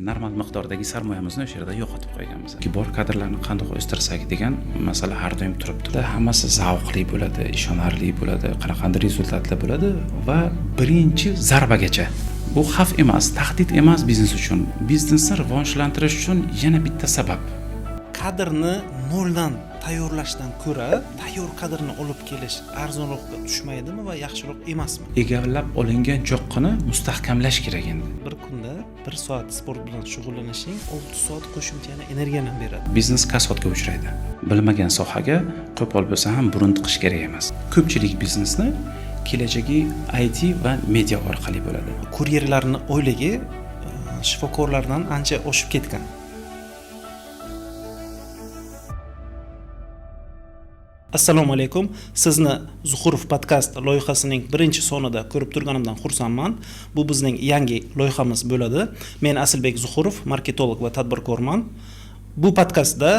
normal miqdordagi sarmoyamizni o'sha yerda yo'qotib qo'yganmiz. Bor kadrlarni qanday o'stirsak degan masala har doim turibdi. Hammasi zavqli bo'ladi, ishonarli bo'ladi, qanaqandir rezultatlar bo'ladi va birinchi zarbagacha. Bu xavf emas, tahdid emas biznes uchun. Biznesni rivojlantirish uchun yana bitta sabab. Kadrni noldan tayyorlashdan ko'ra tayyor kadrni olib kelish arzonroqqa tushmaydimi va yaxshiroq emasmi? Egallab olingan cho'qqini mustahkamlash kerak endi. Bir kunda 1 soat sport bilan shug'ullanishing 6 soat qo'shimcha energiyani beradi. Biznes kasodga uchraydi. Bilmagan sohaga qo'pol bo'lsa ham burun tiqish kerak emas. Ko'pchilik biznesni kelajagi IT va media orqali bo'ladi. Kuryerlarning oyligi shifokorlardan ancha oshib ketgan. Assalomu alaykum. Sizni Zuhurov podkast loyihasining birinchi sonida ko'rib turganimdan xursandman. Bu bizning yangi loyihamiz bo'ladi. Men Asilbek Zuhurov, marketolog va tadbirkorman. Bu podkastda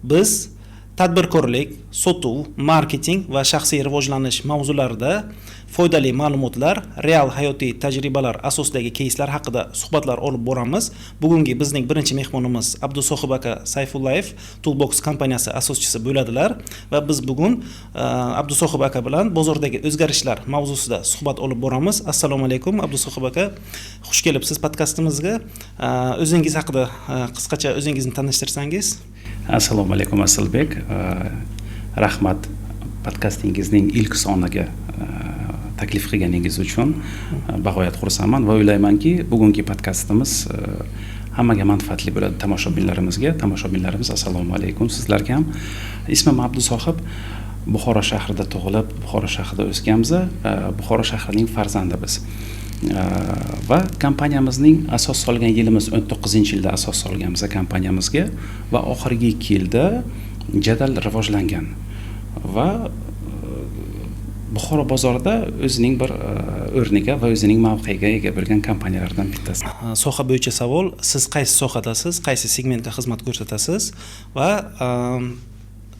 biz tadbirkorlik, sotuv, marketing va shaxsiy rivojlanish mavzularida foydali ma'lumotlar, real hayotiy tajribalar asosidagi keyslar haqida suhbatlar olib boramiz. Bugungi bizning birinchi mehmonimiz Abdusohib aka Sayfullayev, Toolbox kompaniyasi asoschisi bo'ladilar va biz bugun Abdusohib aka bilan bozordagi o'zgarishlar mavzusida suhbat olib boramiz. Assalomu alaykum Abdusohib aka. Xush kelibsiz podkastimizga. O'zingiz haqida qisqacha o'zingizni tanishtirsangiz? Assalomu alaykum Asilbek. Rahmat podkastingizning ilk soniga taklif qilganingiz uchun bag'oyat xursandman va o'ylaymanki, bugungi podkastimiz hammaga manfaatli bo'ladi tomoshabinlarimizga. Tomoshabinlarimiz assalomu alaykum sizlarga ham. Ismim Abdusohib. Buxoro shahrida tug'ilib, Buxoro shahrida o'sganmiz. Buxoro shahrining farzandi biz. Va kompaniyamizning asos solgan yilimiz 19-yilda asos solganmiz kompaniyamizga va oxirgi 2 yilda jadal rivojlangan va Buxoro bozorida o'zining bir o'rniga va o'zining mavqeiga ega bo'lgan kompaniyalardan bittasi. Soha bo'yicha savol, siz qaysi sohadasiz, qaysi segmentga xizmat ko'rsatasiz va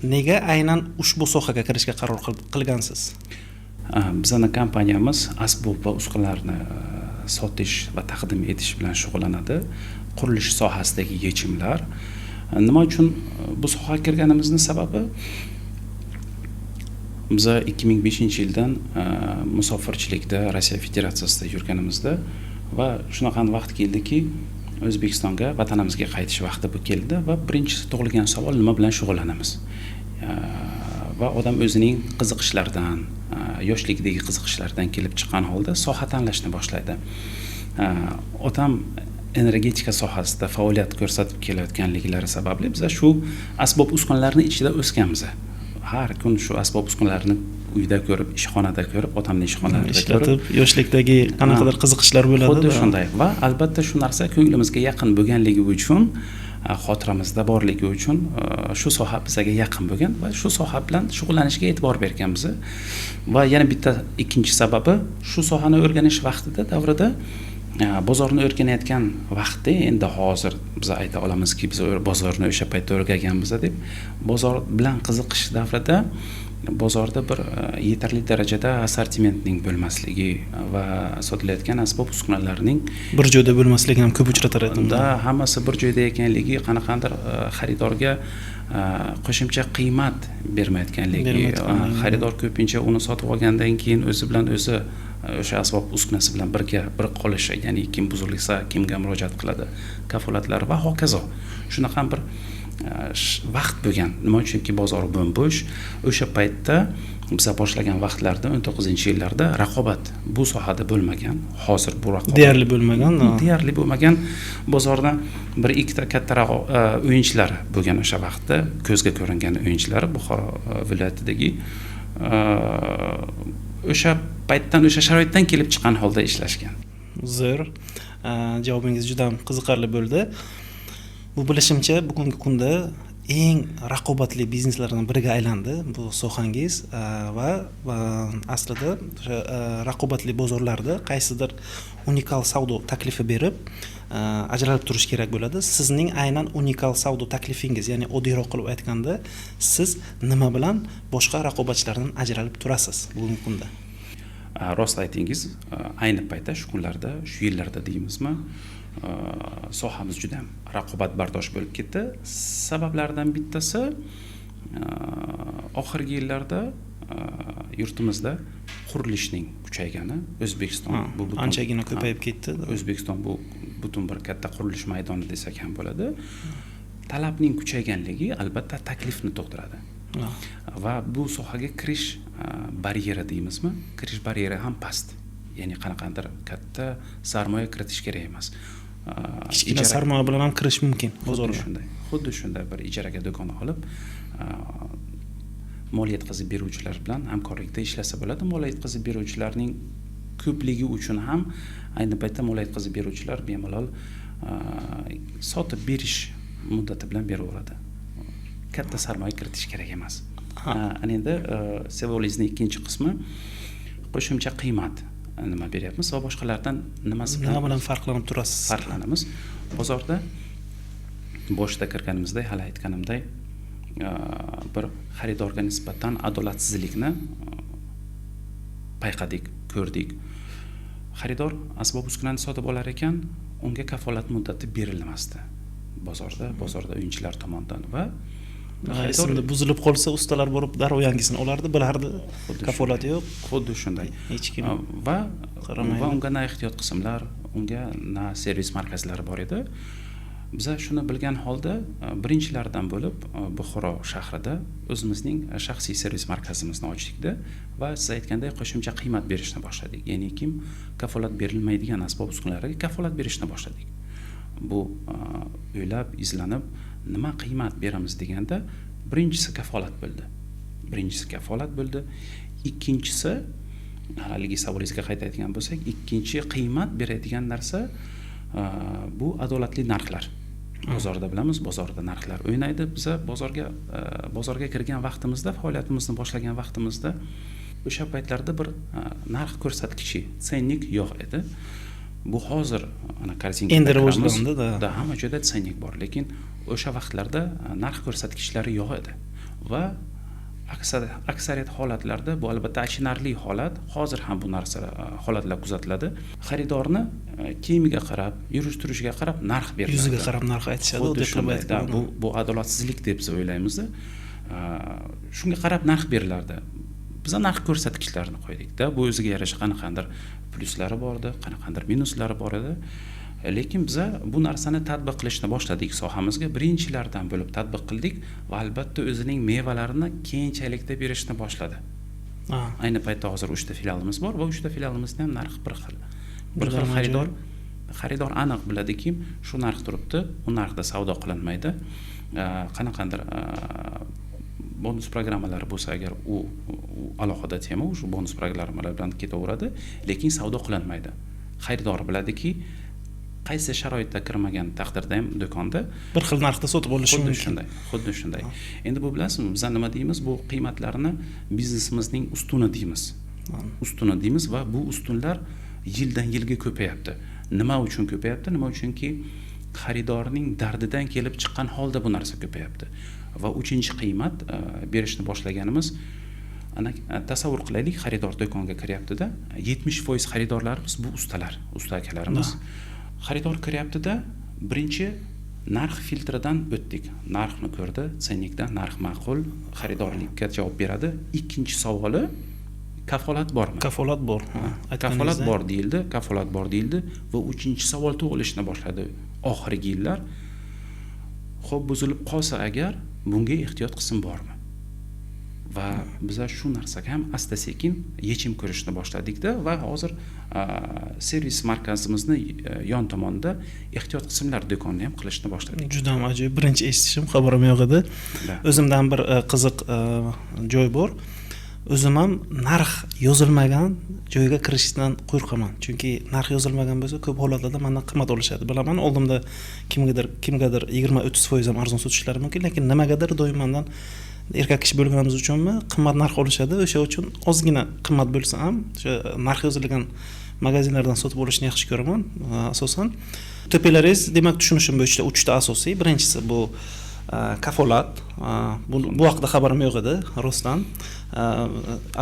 nega aynan ushbu sohaga kirishga qaror qilgansiz? Bizning kompaniyamiz asbob va uskunalarni sotish va taqdim etish bilan shug'ullanadi. Qurilish sohasidagi yechimlar. Nima uchun bu sohaga kirganimizning sababi, biz 2005-yildan musofirchilikda Rossiya Federatsiyasida yurganimizda va shunaqa vaqt keldiki, O'zbekistonga, vatanimizga qaytish vaqti bu keldi va birinchi tug'ilgan savol nima bilan shug'ullanamiz? Va odam o'zining qiziqishlaridan, yoshlikdagi qiziqishlaridan kelib chiqqan holda soha tanlashni boshlaydi. Otam energetika sohasida faoliyat ko'rsatib kelayotganliklari sababli biz shu asbob uskunalarning ichida o'sganmiz. Har kun shu asbob uskunalarni uyda ko'rib, ishxonada ko'rib, otamning ishxonalarida ishlatib, yoshlikdagi qanaqadir qiziqishlar bo'ladi. Xuddi shunday va albatta shu narsa ko'nglimizga yaqin bo'lganligi uchun, xotiramizda borligi uchun shu soha bizga yaqin bo'lgan va shu soha bilan shug'ullanishga e'tibor berganmiz. Va yana bitta ikkinchi sababi, shu sohani o'rganish vaqtida davrida bozorni o'rganayotgan vaqtda endi hozir biz ayta olamizki, biz bozorni o'sha paytda o'rganganmiz deb, bozor bilan qiziqish davrida bozorda bir yetarli darajada assortimentning bo'lmasligi va sotilayotgan asbob uskunalarning bir joyda bo'lmasligini ham ko'p uchratar edim. Hammasi bir joyda ekanligi, qanaqandir xaridorga qo'shimcha qiymat bermayotganligi, xaridor ko'pincha uni sotib olgandan keyin o'zi bilan o'zi o'sha asbob uskunasi bilan bir qolishi, ya'ni kim buzilsa kimga murojaat qiladi, kafolatlari va hokazo. Shunaqa bir vaqt bo'lgan. Nima uchunki bozor bo'sh. O'sha paytda biz boshlagan vaqtlarda 19-yillarda raqobat bu sohada bo'lmagan. Hozir bu raqobat deyarli bo'lmagan. Bozorda bir ikkita kattaroq o'yinchilar bo'lgan o'sha vaqtda, ko'zga ko'ringan o'yinchilar Buxoro viloyatidagi o'sha paytdan, o'sha sharoitdan kelib chiqqan holda ishlashgan. Zo'r. Javobingiz juda ham qiziqarli bo'ldi. Bu bilishimcha bugungi kunda eng raqobatli bizneslardan biriga aylandi bu sohangiz va aslida o'sha raqobatli bozorlarda qaysidir unikal savdo taklifi berib ajralib turish kerak bo'ladi. Sizning aynan unikal savdo taklifingiz, ya'ni oddiyroq qilib aytganda, siz nima bilan boshqa raqobatchilardan ajralib turasiz bugungi kunda? Rost aytingiz, ayni paytda shu kunlarda, shu yillarda deymizmi, sohamiz juda ham raqobatbardosh bo'lib ketdi. Sabablaridan bittasi oxirgi yillarda yurtimizda qurilishning kuchaygani. O'zbekiston bu anchagina ko'payib ketdi. O'zbekiston bu butun bir katta qurilish maydoni desak ham bo'ladi. Talabning kuchayganligi albatta taklifni tug'diradi. Va bu sohaga kirish baryeri deymizmi? Kirish baryeri ham past. Ya'ni qanaqadir katta sarmoya kiritish kerak emas. Kichkina sarmoya bilan ham kirish mumkin bozorga. Xuddi shunday bir ijaraga do'kon olib, mol yetkazib beruvchilar bilan hamkorlikda ishlasa bo'ladi. Mol yetkazib beruvchilarning ko'pligi uchun ham ayni paytda mol yetkazib beruvchilar bemalol sotib berish muddati bilan beraveradi. Katta sarmoya kiritish kerak emas. Ana endi savolingizning ikkinchi qismi qo'shimcha qiymat nima beryapmiz va boshqalardan nima bilan farqlanib turasiz? Farqlanamiz. Bozorda boshida kirganimizdek, hali aytganimdek, bir xaridorga nisbatan adolatsizlikni payqadik, ko'rdik. Xaridor asbob uskunani sotib olar ekan, unga kafolat muddati berilmasdi. Bozorda o'yinchilar tomonidan va xaridor buzilib qolsa, ustalar borib darrov yangisini olardi, bilardi, kafolati yo'q. Xuddi shunday. Hech kim va unga na ehtiyot qismlar, unga na servis markazlari bor edi. Biz shuni bilgan holda birinchilardan bo'lib Buxoro shahrida o'zimizning shaxsiy servis markazimizni ochdik-da va siz aytganday qo'shimcha qiymat berishni boshladik. Ya'ni kim kafolat berilmaydigan asbob uskunalarga kafolat berishni boshladik. Bu o'ylab, izlanib, nima qiymat beramiz deganda birinchisi kafolat bo'ldi. Ikkinchisi, haligi savolingizga qayta aytgan bo'lsak, ikkinchi qiymat beradigan narsa bu adolatli narxlar. Bozorda bilamiz, bozorda narxlar o'ynaydi. Biz bozorga kirgan vaqtimizda, faoliyatimizni boshlagan vaqtimizda o'sha paytlarda bir narx ko'rsatkichi, tsennik yo'q edi. Bu hozir ana kartinka endi rivojlandi-da. Hamma joyda tsennik bor, lekin o'sha vaqtlarda narx ko'rsatkichlari yo'q edi. Va aksariyat holatlarda bu albatta achinarli holat, hozir ham bu narsa holatlar kuzatiladi. Xaridorni kiyimiga qarab, yurish-turishiga qarab narx beriladi. Yuziga qarab narx aytishadi. Bu adolatsizlik deb biz o'ylaymiz. Shunga qarab narx berilardi. Biz narx ko'rsatkichlarini qo'ydik-da. Bu o'ziga yarasha qanaqandir plyuslari bor edi, qanaqandir minuslari bor edi. Lekin biz bu narsani tatbiq qilishni boshladik sohamizga. Birinchilardan bo'lib tatbiq qildik va albatta o'zining mevalarini keyinchalikda berishni boshladi. Ayni paytda hozir 3 ta filialimiz bor va 3 ta filialimizning ham narxi bir xil. Bir xil xaridor aniq biladiki, shu narx turibdi, u narxda savdo qilinmaydi. Qanaqandir bonus programmalari bo'lsa agar u alohida tema, shu bonus programmalar bilan ketaveradi, lekin savdo qilinmaydi. Xaridor biladiki, qaysi sharoitda kirmagan taqdirda ham do'konda bir xil narxda sotib olishi mumkin. Xuddi shunday. Endi bu bilasizmi, biz nima deymiz? Bu qiymatlarni biznesimizning ustuni deymiz va bu ustunlar yildan yilga ko'payapti. Nima uchun ko'payapti? Nima uchunki xaridorning dardidan kelib chiqqan holda bu narsa ko'payapti. Va 3-qiymat berishni boshlaganimiz, ana tasavvur qilaylik, xaridor do'konga kiryapti-da, 70% xaridorlarimiz bu usta akalarimiz. Xaridor kiryapti-da, birinchi narx filtridan o'tdik. Narxni ko'rdi, tsennikdan narx ma'qul, xaridorlikka javob beradi. Ikkinchi savoli, kafolat bormi? Kafolat bor. Kafolat bor deyildi va 3-savol tug'ilishni boshladi oxirgi yillar. Xo'p, buzilib qolsa agar bunga ehtiyot qism bormi? Va biz shu narsaga ham asta-sekin yechim ko'rishni boshladik-da va hozir servis markazimizni yon tomonda ehtiyot qismlar do'konni ham qilishni boshladik. Juda ham ajoyib, birinchi eshitishim, xabarim yo'q edi. O'zimdan bir qiziq joy bor. O'zim ham narx yozilmagan joyga kirishdan qo'rqaman. Chunki narx yozilmagan bo'lsa, ko'p holatlarda mendan qimmat olishadi. Bilaman, oldimda kimgadir 20-30% ham arzon sotishlari mumkin, lekin nimagadir doim mendan erkak kishi bo'lganimiz uchunmi qimmat narx olishadi. O'sha uchun ozgina qimmat bo'lsa ham o'sha narx yozilgan magazinlardan sotib olishni yaxshi ko'raman. Asosan to'palaringiz, demak tushunishim bo'yicha 3 ta asosiy. Birinchisi bu kafolat, bu haqida xabarim yo'q edi rostdan.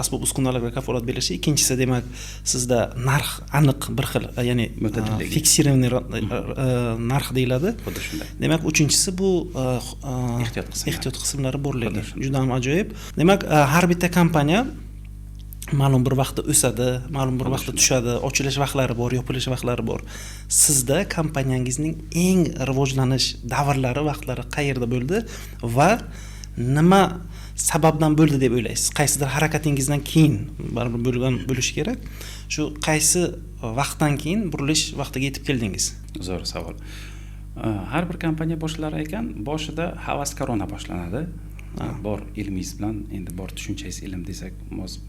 Asbob uskunalarga kafolat berilishi. Ikkinchisi demak sizda narx aniq bir xil, ya'ni fiksirованный narx deyiladi. Xuddi shunday. Demak, uchinchisi bu ehtiyot qismlari borligi. Juda ham ajoyib. Demak, har bitta kompaniya ma'lum bir vaqtda o'sadi, ma'lum bir vaqtda tushadi, ochilish vaqtlari bor, yopilish vaqtlari bor. Sizda kompaniyangizning eng rivojlanish davrlari, vaqtlari qayerda bo'ldi va nima sababdan bo'ldi deb o'ylaysiz? Qaysidir harakatingizdan keyin baribir bo'lgan bo'lishi kerak. Shu qaysi vaqtdan keyin burilish vaqtiga yetib keldingiz? Zo'r savol. Har bir kompaniya boshlari ekan, boshida havas korona boshlanadi. Bor ilmingiz bilan, endi bor tushunchangiz ilm desak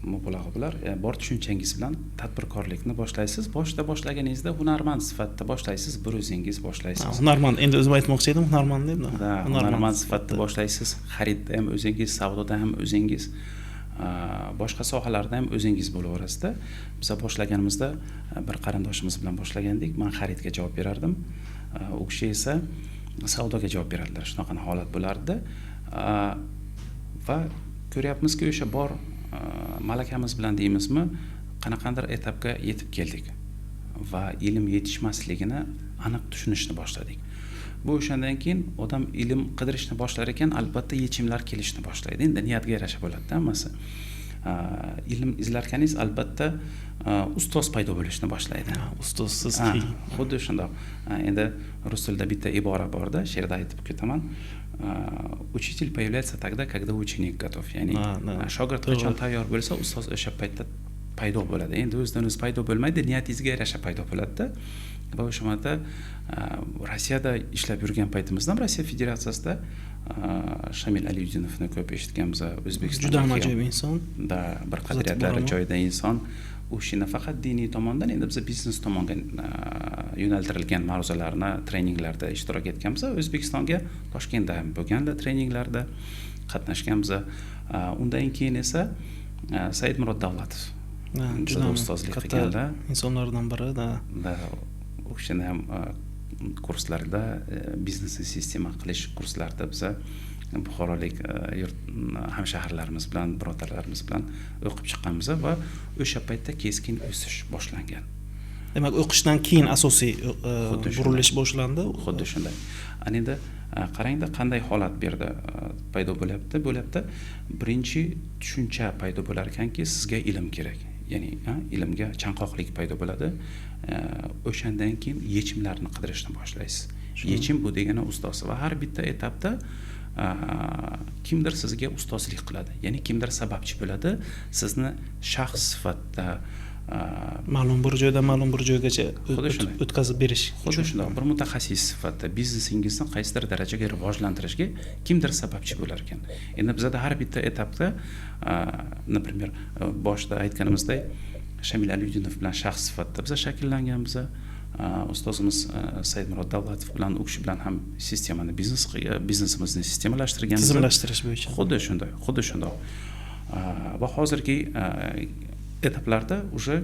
mubolag'a bo'lar. Bor tushunchangiz bilan tadbirkorlikni boshlaysiz. Boshida boshlaganingizda hunarmand sifatida boshlaysiz, bir o'zingiz boshlaysiz. Hunarmand, endi o'zim aytmoqchi edim, hunarmand deb. Hunarmand sifatida boshlaysiz. Xaridda ham o'zingiz, savdoda ham o'zingiz, boshqa sohalarda ham o'zingiz bo'laverasizda. Biz boshlaganimizda bir qarindoshimiz bilan boshlagandik. Men xaridga javob berardim. U kishi esa savdoga javob berardilar. Shunaqa holat bo'lardi. Va ko'ryapmizki, o'sha bor malakamiz bilan deymizmi, qanaqandir etapga yetib keldik va ilm yetishmasligini aniq tushunishni boshladik. Bu o'shandan keyin odam ilm qidirishni boshlar ekan, albatta yechimlar kelishni boshlaydi. Endi niyatga yarasha bo'ladi hammasi. Ilm izlarkaningiz albatta ustoz paydo bo'lishni boshlaydi. Ustozsiz xuddi shundoq. Endi rus tilida bitta ibora borda, she'rda aytib ketaman. Учитель появляется тогда, когда ученик готов. Ya'ni shogird qachon tayyor bo'lsa, ustoz o'sha paytda paydo bo'ladi. Endi o'zidan o'zi paydo bo'lmaydi, niyatingizga yarasha paydo bo'ladi-da. Va o'sha marta Rossiyada ishlab yurgan paytimizda, Rossiya Federatsiyasida Shamil Aliyudinovni ko'p eshitganmiz. O'zbekistonda juda ham ajoyib inson. Bir qadriyatlari joyida inson. U kishi nafaqat diniy tomondan, endi biz biznes tomonga yo'naltirilgan mavzularni, treninglarda ishtirok etganmiz. O'zbekistonga Toshkentda ham bo'lganlar, treninglarda qatnashganmiz. Undan keyin esa Saidmurod Davlatov juda ustozlik qilganlar insonlardan biri da. U kishini ham kurslarda, biznes sistema qilish kurslarida biz buxorolik hamshaharlarimiz bilan, birodarlarimiz bilan o'qib chiqqanmiz va o'sha paytda keskin o'sish boshlangan. Demak, o'qishdan keyin asosiy burilish boshlandi. Xuddi shunday. Endi qarangda qanday holat bu yerda paydo bo'lyapti. Birinchi tushuncha paydo bo'lar ekanki, sizga ilm kerak. Ya'ni ilmga chanqoqlik paydo bo'ladi. O'shandan keyin yechimlarni qidirishni boshlaysiz. Yechim bu degani ustoz va har bitta etapda kimdir sizga ustozlik qiladi. Ya'ni kimdir sababchi bo'ladi. Sizni shaxs sifatida ma'lum bir joydan ma'lum bir joygacha o'tkazib berish. Xuddi shunday. Bir mutaxassis sifatida biznesingizni qaysidir darajaga rivojlantirishga kimdir sababchi bo'lar ekan. Endi bizda har bitta etapda, например, boshda aytganimizdek, Shamil Aliyudinov bilan shaxs sifatida biz shakllanganmiz. Ustozimiz Saidmurod Davlatov bilan, u kishi bilan ham sistemani biznesimizni sistemalashtirganmiz. Tizimlashtirish bo'yicha. Xuddi shunday. Va hozirgi etaplarda уже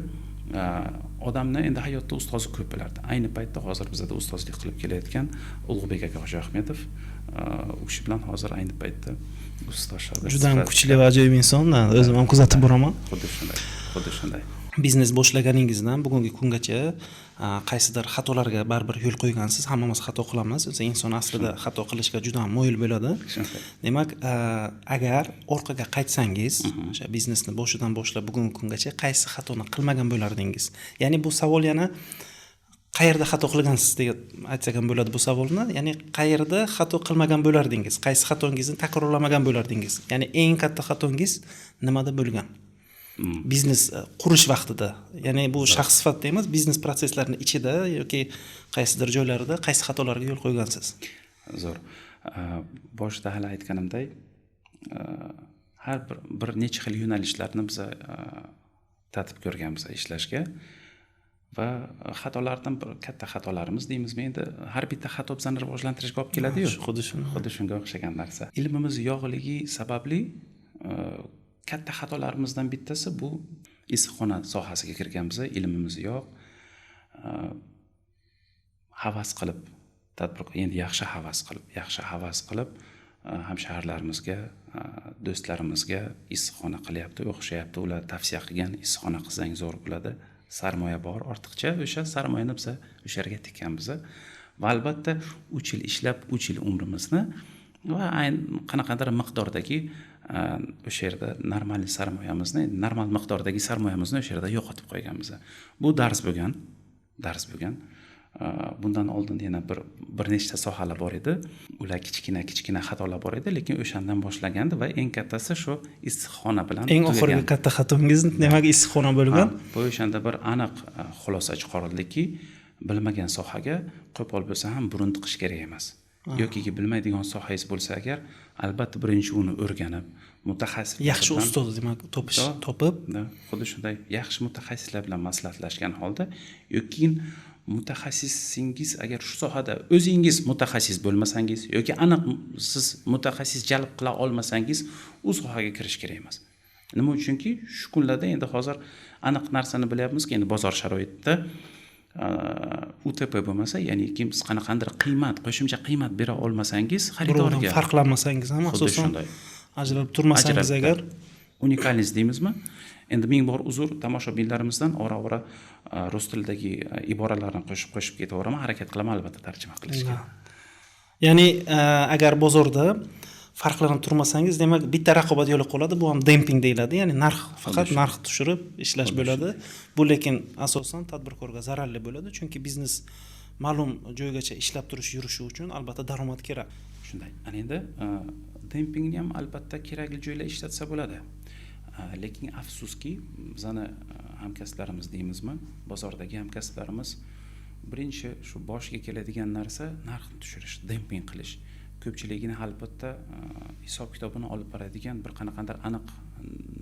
odamni endi hayotda ustozi ko'p bo'lardi. Ayni paytda hozir bizda ustozlik qilib kelayotgan Ulug'bek aka Hojiahmedov, u kishi bilan hozir ayni paytda ustoz shogird. Juda ham kuchli va ajoyib insonlar. O'zim ham kuzatib boraman. Xuddi shunday. Biznes boshlaganingizdan bugungi kungacha qaysidir xatolarga baribir yo'l qo'ygansiz. Hammamiz xato qilamiz. Inson aslida xato qilishga juda ham moyil bo'ladi. Demak, agar orqaga qaytsangiz, o'sha biznesni boshidan boshlab bugungi kungacha qaysi xatoni qilmagan bo'lardingiz? Ya'ni bu savol yana qayerda xato qilgansiz deb aytsak ham bo'ladi bu savolni. Ya'ni qayerda xato qilmagan bo'lardingiz? Qaysi xatongizni takrorlamagan bo'lardingiz? Ya'ni eng katta xatongiz nimada bo'lgan? Biznes qurish vaqtida, ya'ni bu shaxs sifatida emas, biznes proseslarning ichida yoki qaysidir joylarida qaysi xatolarga yo'l qo'ygansiz? Zo'r. Boshida hali aytganimdek, har bir necha xil yo'nalishlarni biz tatib ko'rganmiz ishlashga va xatolardan bir katta xatolarimiz deymizmi, endi har bitta xato bizani rivojlantirishga olib keladi-yu. Xuddi shunga o'xshagan narsa. Ilmimiz yo'qligi sababli katta xatolarimizdan bittasi bu issiqxona sohasiga kirganmiz. Ilmimiz yo'q. Havas qilib, tadbirkor endi yaxshi havas qilib hamshaharlarimizga, do'stlarimizga issiqxona qilyapti, o'xshayapti, ular tavsiya qilgan issiqxona qilsang zo'r bo'ladi, sarmoya bor ortiqcha, o'sha sarmoyani biz o'sha yerga tikkanmiz va albatta 3 yil ishlab 3 yil umrimizni va qanaqadir miqdordagi o'sha yerda normal sarmoyamizni, normal miqdordagi sarmoyamizni o'sha yerda yo'qotib qo'yganmiz. Bu dars bo'lgan. Bundan oldin yana bir nechta sohalar bor edi. Ular kichkina xatolar bor edi, lekin o'shandan boshlagandi va eng kattasi shu issiqxona bilan eng oxirgi katta xatongiz nimaga issiqxona bo'lgan? Bu o'shanda bir aniq xulosa chiqarildiki, bilmagan sohaga qo'pol bo'lsa ham burun tiqish kerak emas. Yoki bilmaydigan sohangiz bo'lsa agar, albatta birinchi uni o'rganib, mutaxassis yaxshi ustoz demak topib, xuddi shunday yaxshi mutaxassislar bilan maslahatlashgan holda yoki mutaxassisingiz agar shu sohada o'zingiz mutaxassis bo'lmasangiz yoki aniq siz mutaxassis jalb qila olmasangiz u sohaga kirish kerak emas. Nima uchunki shu kunlarda endi hozir aniq narsani bilyapmizki, endi bozor sharoitida UTP bo'lmasa, ya'ni siz qanaqandir qo'shimcha qiymat bera olmasangiz xaridorga farqlanmasangiz ham asosan ajralib turmasangiz agar unikalniz deymizmi? Endi ming bor uzr tomoshabinlarimizdan ora-ora rus tilidagi iboralarni qo'shib ketaveraman, harakat qilaman albatta tarjima qilishga. Ya'ni agar bozorda farqlanib turmasangiz, demak bitta raqobat yo'li qoladi, bu ham demping deyiladi. Ya'ni faqat narx tushirib ishlash bo'ladi. Bu lekin asosan tadbirkorga zararli bo'ladi, chunki biznes ma'lum joygacha ishlab yurishi uchun albatta daromad kerak. Shunday. Ana endi dempingni ham albatta kerakli joylar ishlatsa bo'ladi. Lekin afsuski, bizani hamkasblarimiz deymizmi, bozordagi hamkasblarimiz birinchi shu boshiga keladigan narsa narxni tushirish, demping qilish. Ko'pchiligini albatta hisob kitobini olib boradigan bir qanaqadir aniq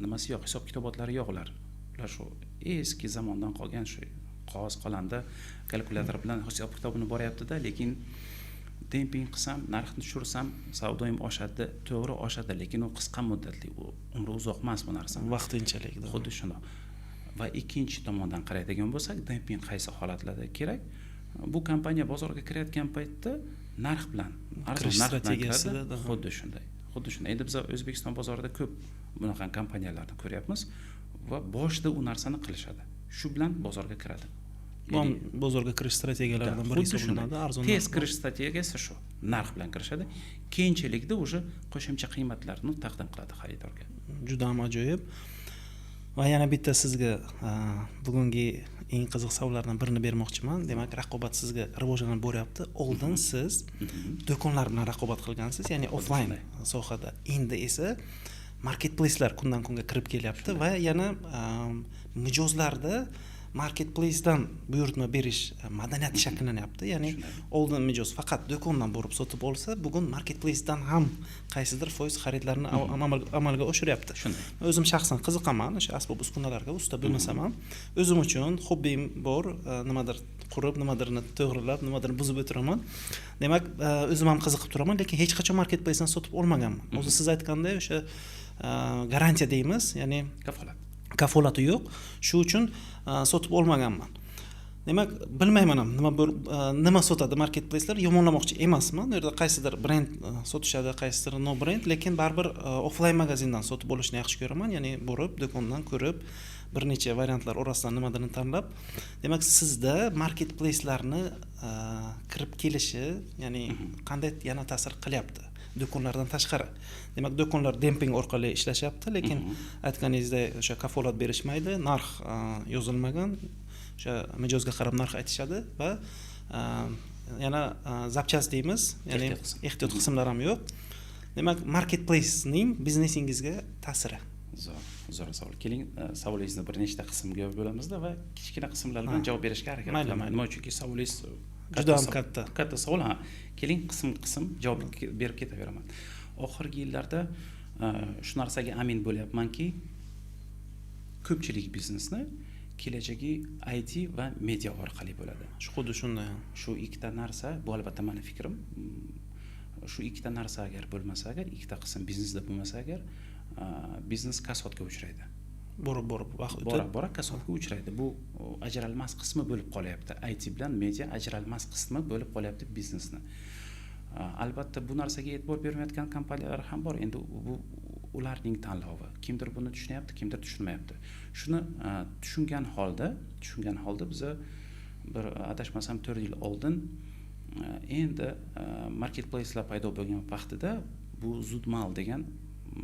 nimasi yo'q, hisob kitobotlari yo'q ular. Ular shu eski zamondan qolgan shu qog'oz qalamda kalkulyator bilan hisob kitobini boryapti-da, lekin demping qilsam, narxni tushirsam, savdoim oshadi, to'g'ri oshadi, lekin u qisqa muddatli, u umri uzoq emas bu narsa. Vaqtinchalik. Xuddi shunday. Va ikkinchi tomondan qaraydigan bo'lsak, demping qaysi holatlarda kerak? Bu kompaniya bozorga kirayotgan paytda narx bilan, arzon narx strategiyasida xuddi shunday. Endi biz O'zbekiston bozorida ko'p bunaqa kompaniyalarni ko'ryapmiz va boshida u narsani qilishadi. Shu bilan bozorga kiradi. Bu bozorga kirish strategiyalaridan biri hisoblanadi. Arzon tez kirish strategiyasi shu. Narx bilan kirishadi. Keyinchalikda o'sha qo'shimcha qiymatlarni taqdim qiladi xaridorga. Juda ham ajoyib. Va yana bitta sizga bugungi eng qiziq savollardan birini bermoqchiman. Demak, raqobat sizga rivojlanib boryapti. Oldin siz do'konlar bilan raqobat qilgansiz, ya'ni offline sohada. Endi esa marketplace'lar kundan kunga kirib kelyapti va yana mijozlarda marketplace'dan buyurtma berish madaniyati shakllanyapti. Ya'ni oldin mijoz faqat do'kondan borib sotib olsa, bugun marketplace'dan ham qaysidir foiz xaridlarni amalga oshiryapti. O'zim shaxsan qiziqaman o'sha asbob uskunalarga, usta bo'lmasam ham, o'zim uchun hobbim bor, nimadir qurib, nimadirni to'g'rilab, nimadirni buzib o'tiraman. Demak, o'zim ham qiziqib turaman, lekin hech qachon marketplace'dan sotib olmaganman. O'zi siz aytganday o'sha garantiya deymiz, ya'ni kafolati yo'q. Shu uchun sotib olmaganman. Demak, bilmayman ham nima sotadi marketplace'lar, yomonlamoqchi emasman. U yerda qaysidir brend sotishadi, qaysidir no brend, lekin baribir offline magazindan sotib olishni yaxshi ko'raman. Ya'ni borib, do'kondan ko'rib, bir necha variantlar orasidan nimadirni tanlab. Demak, sizda marketplace'larni kirib kelishi, ya'ni qanday yana ta'sir qilyapti? Do'konlardan tashqari. Demak, do'konlar demping orqali ishlashyapti, lekin aytganingizdek o'sha kafolat berishmaydi, narx yozilmagan, o'sha mijozga qarab narx aytishadi va yana zapchast deymiz, ya'ni ehtiyot qismlar ham yo'q. Demak, marketplace'ning biznesingizga ta'siri. Zo'r savol. Keling, savolingizni bir nechta qismga bo'lamizda va kichkina qismlar bilan javob berishga harakat qilaman. Nima uchunki savolingiz juda ham katta savol. Keling, qism javob berib ketaveraman. Oxirgi yillarda shu narsaga amin bo'lyapmanki, ko'pchilik biznesni kelajagi IT va media orqali bo'ladi. Xuddi shunday. Shu ikkita narsa, bu albatta meni fikrim. Shu ikkita narsa agar bo'lmasa, agar ikkita qism biznesda bo'lmasa, agar biznes kasodga uchraydi. Borib vaqt o'tib bora kasodga uchraydi. Bu ajralmas qismi bo'lib qolyapti. IT bilan media ajralmas qismi bo'lib qolyapti biznesni. albatta bu narsaga e'tibor bermayotgan kompaniyalar ham bor. Endi bu ularning tanlovi. Kimdir buni tushunyapti, kimdir tushunmayapti. Shuni tushungan holda biza bir adashmasam 4 yil oldin endi marketplacelar paydo bo'lgan vaqtida bu Zudmal degan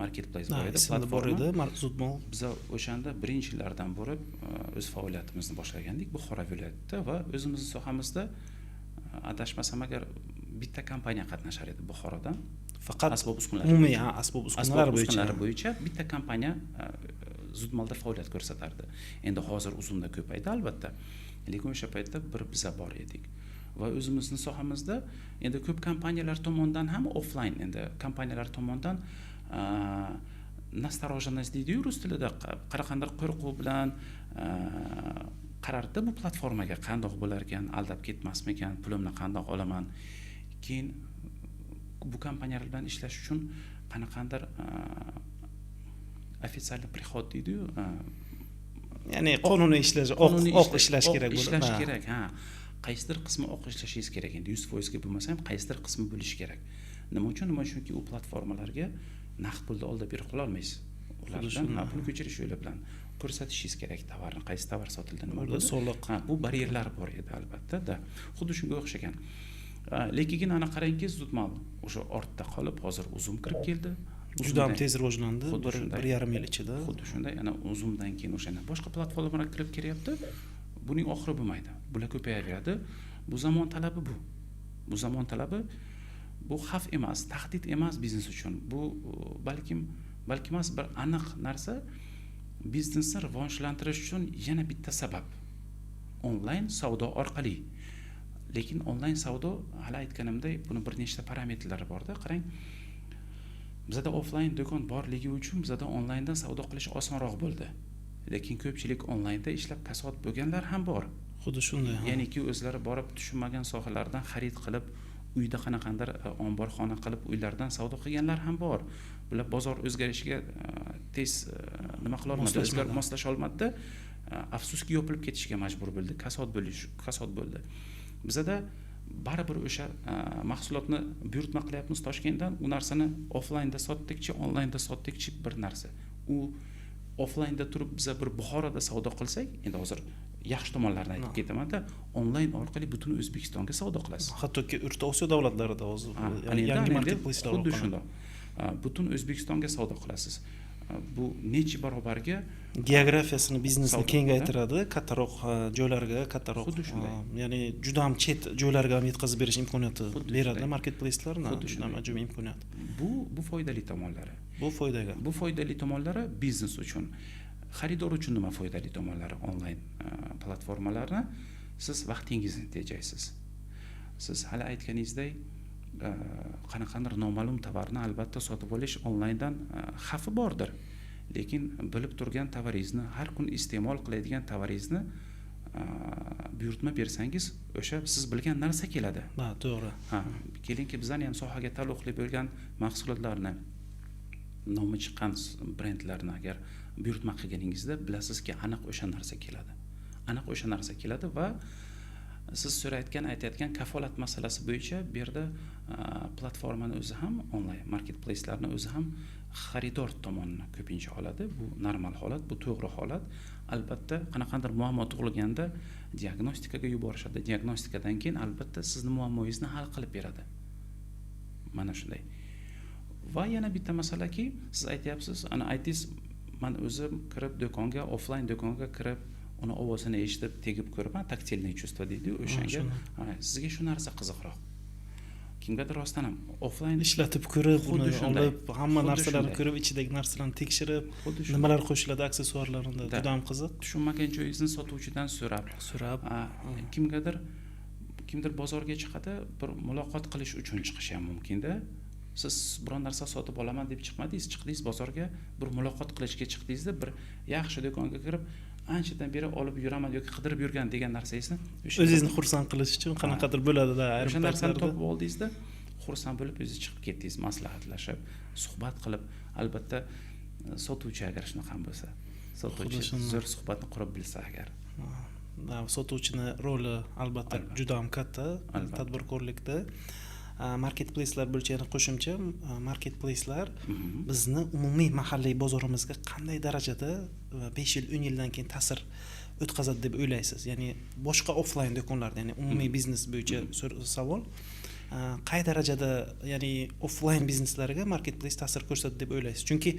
marketplace bor edi, platforma. Zudmal. Biz o'shanda birinchilardan bo'lib o'z faoliyatimizni boshlagandik Buxoro viloyatida va o'zimizning sohamizda adashmasam agar bitta kompaniya qatnashar edi Buxorodan. Faqat asbob uskunalar. Umumiy asbob uskunalar bo'yicha bitta kompaniya Zudmalda faoliyat ko'rsatardi. Endi hozir uzumda ko'paydi albatta. Lekin o'sha paytda bir biza bor edik. Va o'zimizning sohamizda endi ko'p kompaniyalar tomonidan ham offline, endi kompaniyalar tomonidan nastorojенность deydi rus tilida, qanaqandir qo'rquv bilan qarardi bu platformaga qandoq bo'lar ekan, aldab ketmasmikan, pulimni qandoq olaman. Keyin bu kompaniyalar bilan ishlash uchun qanaqandir официальный prihod deydi-yu, ya'ni qonuniy ishlash, oq ishlash kerak bo'ladi. Ishlash kerak, ha. Qaysidir qismi oq ishlashingiz kerak. Endi 100% ga bo'lmasa ham qaysidir qismi bo'lishi kerak. Nima uchun? Chunki u platformalarga naqd pulda olib berib qo'ya olmaysiz. Ulardan pul ko'chirish yo'li bilan ko'rsatishingiz kerak tovarni, qaysi tovar sotildi, nima bo'ldi. Soliq. Bu baryerlar bor edi albatta-da. Xuddi shunga o'xshagan. Lekin ana qarangki, Zudmal o'sha ortda qolib, hozir Uzum kirib keldi. Juda ham tez rivojlandi, 1,5 yil ichida. Xuddi shunday, ana Uzumdan keyin o'shana boshqa platformalar kirib kelyapti. Buning oxiri bo'lmaydi. Bular ko'payaveradi. Bu zamon talabi bu. Bu zamon talabi, bu xavf emas, tahdid emas biznes uchun. Bu balki emas, bir aniq narsa, biznesni rivojlantirish uchun yana bitta sabab. Onlayn savdo orqali. Lekin onlayn savdo, hali aytganimdek, buni bir nechta parametrlari bor-da. Qarang, bizda offlayn do'kon borligi uchun bizda onlayndan savdo qilish osonroq bo'ldi. Lekin ko'pchilik onlaynda ishlab kasod bo'lganlar ham bor. Xuddi shunday. Ya'niki o'zlari borib tushunmagan sohalardan xarid qilib, uyda qanaqandir omborxona qilib, uylardan savdo qilganlar ham bor. Bular bozor o'zgarishiga tez nima qila olmadi, o'zlari moslasha olmadi. Afsuski yopilib ketishga majbur bo'ldi, kasod bo'ldi. Bizda baribir o'sha mahsulotni buyurtma qilyapmiz Toshkentdan, u narsani offlaynda sotdikchi, onlaynda sotdikchi bir narsa. U offlaynda turib biz bir Buxoroda savdo qilsak, endi hozir yaxshi tomonlarini aytib ketaman-da, onlayn orqali butun O'zbekistonga savdo qilasiz. Hattoki O'rta Osiyo davlatlarida hozir yangi marketplacelar xuddi shunday. Butun O'zbekistonga savdo qilasiz. Bu necha barobarga geografiyasini, biznesni kengaytiradi, kattaroq joylarga, kattaroq, ya'ni juda ham chet joylarga ham yetkazib berish imkoniyati beradi marketplacelarni. Juda ajoyib imkoniyat. Bu foydali tomonlari. Bu foydali tomonlari biznes uchun. Xaridor uchun nima foydali tomonlari onlayn platformalarni? Siz vaqtingizni tejaysiz. Siz hali aytganingizdek, qanaqandir noma'lum tovarni albatta sotib olish onlayndan xavfi bordir. Lekin bilib turgan tovaringizni, har kun iste'mol qiladigan tovaringizni buyurtma bersangiz, o'sha siz bilgan narsa keladi. Ha, to'g'ri. Kelinki bizning ham sohaga taalluqli bo'lgan mahsulotlarni, nomi chiqqan brendlarni agar buyurtma qilganingizda bilasizki, aniq o'sha narsa keladi va siz aytayotgan kafolat masalasi bo'yicha bu yerda platformani o'zi ham, onlayn marketplacelarni o'zi ham xaridor tomonini ko'pincha oladi. Bu normal holat, bu to'g'ri holat. Albatta, qanaqandir muammo tug'ilganda diagnostikaga yuborishadi. Diagnostikadan keyin albatta sizning muammongizni hal qilib beradi. Mana shunday. Va yana bitta masalaki, siz aytyapsiz, ana aytingiz, men o'zim kirib do'konga, offlayn do'konga kirib, uni ovozini eshitib, tegib ko'raman, taktilniy чувство deydi-yu, o'shanga. Sizga shu narsa qiziqroq. Kimgadir rostdan ham offlayn ishlatib ko'rib, uni olib, hamma narsalarni ko'rib, ichidagi narsalarni tekshirib, nimalar qo'shiladi aksessuarlarida, juda ham qiziq. Tushunmagan joyingizni sotuvchidan so'rab, kimdir bozorga chiqadi, bir muloqot qilish uchun chiqishi ham mumkin-da. Siz biron narsa sotib olaman deb chiqmadingiz, chiqdingiz bozorga, bir muloqot qilishga chiqdingizda, bir yaxshi do'konga kirib, anchadan beri olib yuraman yoki qidirib yurgan degan narsangizni o'zingizni xursand qilish uchun qanaqadir bo'ladi-da, ayrim narsani topib oldingizda, xursand bo'lib o'zingiz chiqib ketdingiz, maslahatlashib, suhbat qilib, albatta sotuvchi agar shunaqa bo'lsa, sotuvchi zo'r suhbatni qurib bilsa agar. Sotuvchini roli albatta juda ham katta tadbirkorlikda. marketplace'lar bo'yicha yana qo'shimcha marketplace'lar bizni umumiy mahalliy bozorimizga qanday darajada 5 yil 10 yildan keyin ta'sir o'tkazadi deb o'ylaysiz? Ya'ni boshqa offline do'konlarda, ya'ni umumiy biznes bo'yicha savol. Qay darajada, ya'ni offline bizneslarga marketplace ta'sir ko'rsatadi deb o'ylaysiz? Chunki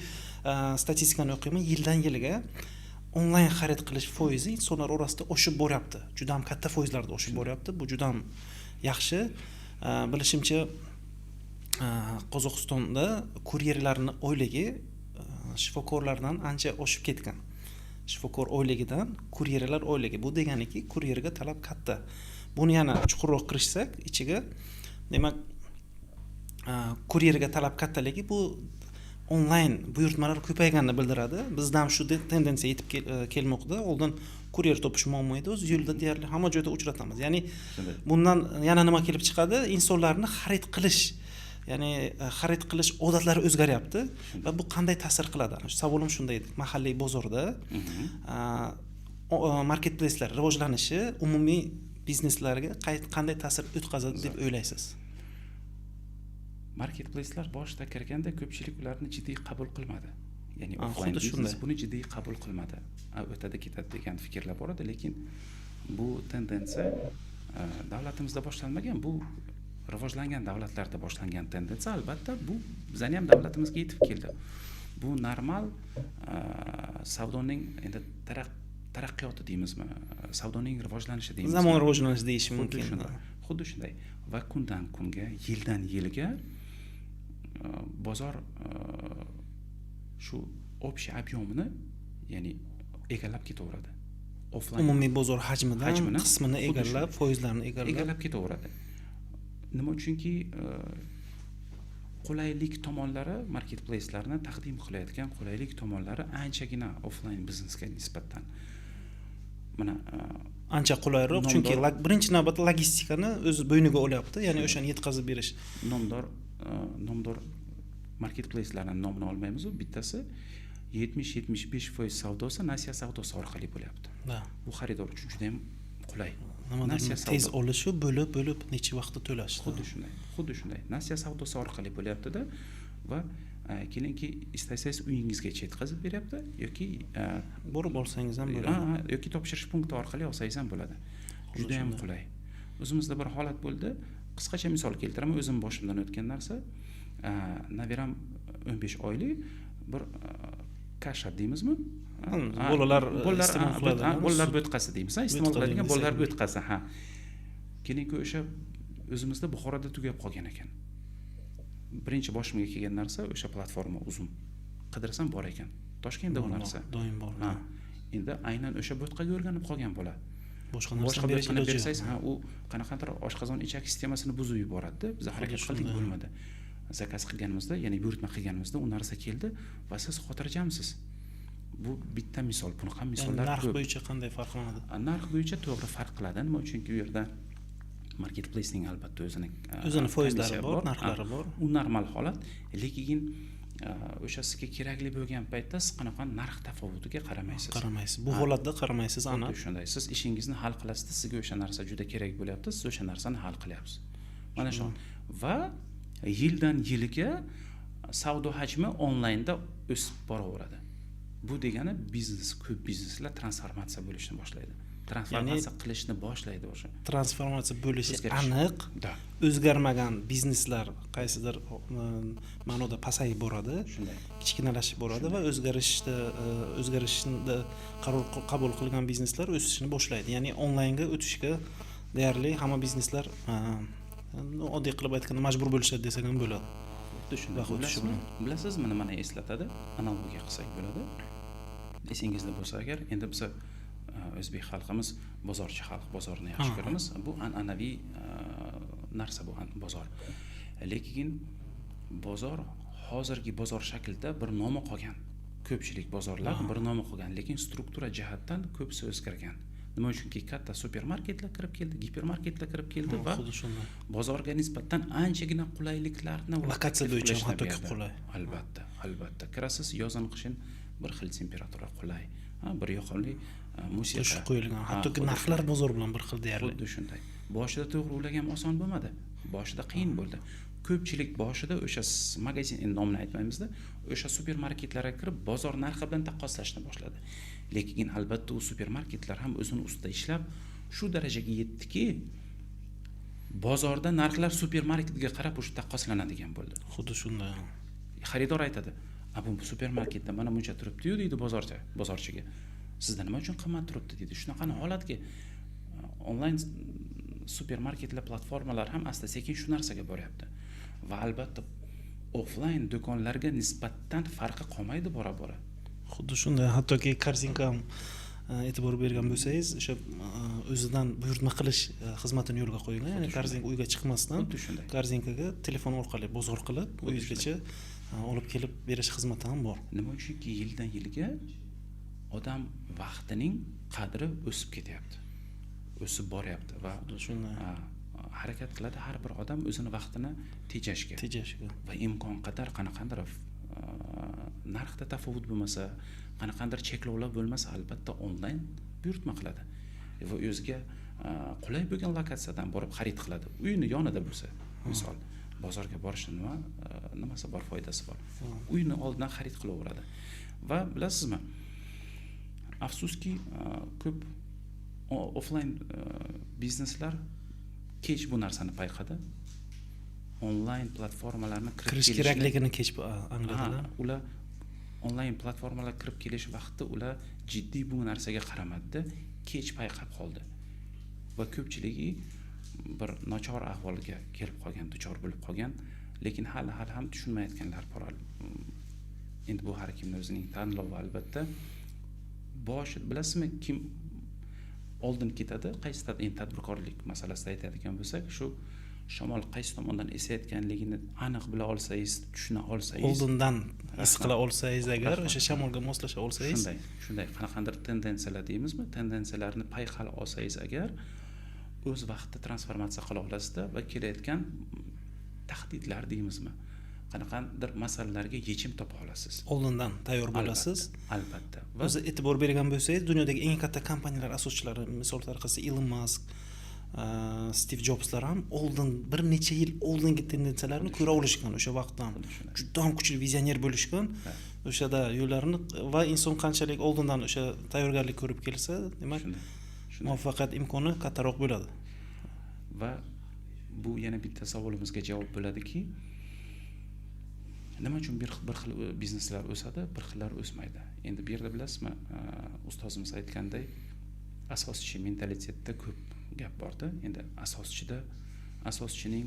statistikani o'qiyman, yildan yilga onlayn xarid qilish foizi insonlar orasida oshib boryapti. Juda ham katta foizlarda oshib boryapti. Bu juda ham yaxshi. Bilishimcha, Qozog'istonda kuryerlarning oyligi shifokorlardan ancha oshib ketgan. Shifokor oyligidan kuryerlar oyligi. Bu deganiki, kuryerga talab katta. Buni yana chuqurroq kirishsak, ichiga, demak, kuryerga talab kattaligi bu onlayn buyurtmalar ko'payganini bildiradi. Bizda ham shu tendensiya yetib kelmoqda. Oldin kuryer topish muammo edi, o'z yo'lda deyarli hamma joyda uchratamiz. Ya'ni bundan yana nima kelib chiqadi? Insonlarning xarid qilish, ya'ni xarid qilish odatlari o'zgaryapti va bu qanday ta'sir qiladi? Savolim shunday edi. Mahalliy bozorda marketplace'lar rivojlanishi umumiy bizneslarga qanday ta'sir o'tkazadi deb o'ylaysiz? Marketplace'lar boshida kirganda ko'pchilik ularni jiddiy qabul qilmadi. Ya'ni offline biznes buni jiddiy qabul qilmadi. O'tadi ketadi degan fikrlar bor edi, lekin bu tendensiya davlatimizda boshlanmagan, bu rivojlangan davlatlarda boshlangan tendensiya. Albatta, bu bizning ham davlatimizga yetib keldi. Bu normal savdoning endi taraqqiyoti deymizmi, savdoning rivojlanishi deymizmi? Zamon rivojlanishi deyish mumkin. Xuddi shunday. Va kundan kunga, yildan yilga bozor shu общий объемini, ya'ni egallab ketaveradi. Offline umumiy bozor hajmidan qismini egallab, foizlarni egallab ketaveradi. Nima uchunki qulaylik tomonlari, marketplace'larni taqdim qilayotgan qulaylik tomonlari anchagina offline biznesga nisbatan mana ancha qulayroq, chunki birinchi navbatda logistikani o'z bo'yniga olyapti, ya'ni o'shani yetkazib berish. Nomdor marketplace'larning nomini olmaymiz, bittasi 70-75% savdosi nasiya savdosi orqali bo'lyapti. Bu xaridor uchun juda ham qulay. Nasiya tez olishi, bo'lib necha vaqtda to'lash. Xuddi shunday. Nasiya savdosi orqali bo'lyapti-da va kelinki istasangiz uyingizgacha yetkazib beryapti yoki borib olsangiz ham bo'ladi. Yoki topshirish punkti orqali olsangiz ham bo'ladi. Juda ham qulay. O'zimizda bir holat bo'ldi. Qisqacha misol keltiraman, o'zim boshimdan o'tgan narsa. Naviram 15 oylik bir kasha deymizmi? Bolalar iste'mol qiladigan, bolalar bo'tqasi deymiz, iste'mol qiladigan bolalar bo'tqasi, Kelinki o'sha o'zimizda Buxoroda tugab qolgan ekan. Birinchi boshimga kelgan narsa o'sha platforma Uzum. Qidirsam bor ekan. Toshkentda bu narsa. Doim bor. Endi aynan o'sha bo'tqaga o'rganib qolgan bola. Boshqa narsa bersangiz, u qanaqadir oshqozon ichak sistemasini buzib yuboradi. Biz harakat qildik, bo'lmadi. Zakaz qilganimizda, ya'ni buyurtma qilganimizda u narsa keldi va siz xotirjamsiz. Bu bitta misol, bunaqa misollar ko'p. Narx bo'yicha qanday farqlanadi? Narx bo'yicha to'g'ri farq qiladi. Nima uchunki u yerda marketplace'ning albatta o'zini foizlari bor, narxlari bor. U normal holat, lekin o'sha sizga kerakli bo'lgan paytda siz qanaqa narx tafovutiga qaramaysiz. Bu holatda qaramaysiz, aniq. Shunday. Siz ishingizni hal qilasiz, sizga o'sha narsa juda kerak bo'lyapti, siz o'sha narsani hal qilyapsiz. Mana shu. Va yildan yilga savdo hajmi onlaynda o'sib boraveradi. Bu degani ko'p bizneslar transformatsiya bo'lishni boshlaydi. Transformatsiya qilishni boshlaydi o'sha. Transformatsiya bo'lishi aniq. O'zgarmagan bizneslar qaysidir ma'noda pasayib boradi, kichkinalashib boradi va o'zgarishni qaror qabul qilgan bizneslar o'sishni boshlaydi. Ya'ni onlaynga o'tishga deyarli hamma bizneslar oddiy qilib aytganda majbur bo'lishadi desak ham bo'ladi. Bilasizmi, nimani eslatadi? Analogiya qilsak bo'ladi. Esingizda bo'lsa agar, endi biz o'zbek xalqimiz bozorchi xalq, bozorni yaxshi ko'ramiz. Bu an'anaviy narsa, bu bozor. Lekin bozor hozirgi bozor shaklida bir nomi qolgan. Ko'pchilik bozorlar bir nomi qolgan, lekin struktura jihatdan ko'psi o'zgargan. Nima uchunki katta supermarketlar kirib keldi, gipermarketlar kirib keldi va bozorga nisbatan anchagina qulayliklarni lokatsiya bo'yicha hattoki qulay. Albatta. Kirasiz, yozin qishin bir xil temperatura qulay. Bir yoqimli musiqa qo'shib qo'yilgan. Hattoki narxlar bozor bilan bir xil deyarli. Xuddi shunday. Boshida to'g'ri ular ham oson bo'lmadi. boshida qiyin bo'ldi. Ko'pchilik boshida o'sha magazin, endi nomini aytmaymizda, o'sha supermarketlarga kirib bozor narxi bilan taqqoslashni boshladi. Lekin albatta u supermarketlar ham o'zini ustida ishlab shu darajaga yetdiki, bozorda narxlar supermarketga qarab o'sha taqqoslanadigan bo'ldi. Xuddi shunday. Xaridor aytadi: "Bu supermarketda mana buncha turibdi-yu" deydi bozorchiga. "Sizda nima uchun qimmat turibdi?" deydi. Shunaqa holatki, onlayn supermarketlar, platformalar ham asta-sekin shu narsaga boryapti. Va albatta offlayn do'konlarga nisbatan farqi qolmaydi bora-bora. Xuddi shunday. Hattoki korzinka ham e'tibor bergan bo'lsangiz, o'sha o'zidan buyurtma qilish xizmatini yo'lga qo'ygan. Ya'ni korzinka uyga chiqmasdan korzinkaga telefon orqali bozor qilib, uyingizgacha olib kelib berish xizmati ham bor. Nima uchunki yildan yilga odam vaqtining qadri o'sib ketyapti. O'sib boryapti va shunday harakat qiladi har bir odam o'zini vaqtini tejashga va imkon qadar qanaqandir narxda tafovut bo'lmasa, qanaqandir cheklovlar bo'lmasa, albatta onlayn buyurtma qiladi va o'ziga qulay bo'lgan lokatsiyadan borib xarid qiladi. Uyini yonida bo'lsa, misol bozorga borishning nimasi bor, foydasi bor. Uyini oldidan xarid qilaveradi. Va bilasizmi, afsuski ko'p offlayn bizneslar kech bu narsani payqadi. Onlayn platformalarni kirish kerakligini kech angladilar. Ular onlayn platformalarga kirib kelish vaqti ular jiddiy bu narsaga qaramadida, kech payqab qoldi. Va ko'pchiligi bir nochor ahvolga kelib qolgan, duchor bo'lib qolgan, lekin hali ham tushunmayotganlar bor. Endi bu har kimning o'zining tanlovi albatta. Bilasizmi, kim oldin ketadi, qaysi tadbirkorlik masalasida aytadigan bo'lsak, shu shamol qaysi tomondan esayotganligini aniq bila olsangiz, tushuna olsangiz, oldindan his qila olsangiz, agar o'sha shamolga moslasha olsangiz, shunday qanaqandir tendensiyalar deymizmi, tendensiyalarni payqala olsangiz, agar o'z vaqtida transformatsiya qila olasizda va kelayotgan tahdidlar deymizmi, qanaqandir masalalarga yechim topa olasiz. Oldindan tayyor bo'lasiz. Albatta. O'zi e'tibor bergan bo'lsangiz, dunyodagi eng katta kompaniyalar asoschilari, misol tariqasida Elon Musk, Steve Jobslar ham oldin bir necha yil oldingi tendensiyalarni ko'ra olishgan, o'sha vaqtdan. Juda ham kuchli vizioner bo'lishgan. O'shada yo'llarini va inson qanchalik oldindan o'sha tayyorgarlik ko'rib kelsa, demak, muvaffaqiyat imkoni kattaroq bo'ladi. Va bu yana bitta savolimizga javob bo'ladiki, nima uchun bir xil bizneslar o'sadi, bir xillar o'smaydi? Endi bu yerda bilasizmi, ustozimiz aytganday, asoschi mentalitetda ko'p gap borda. Endi asoschining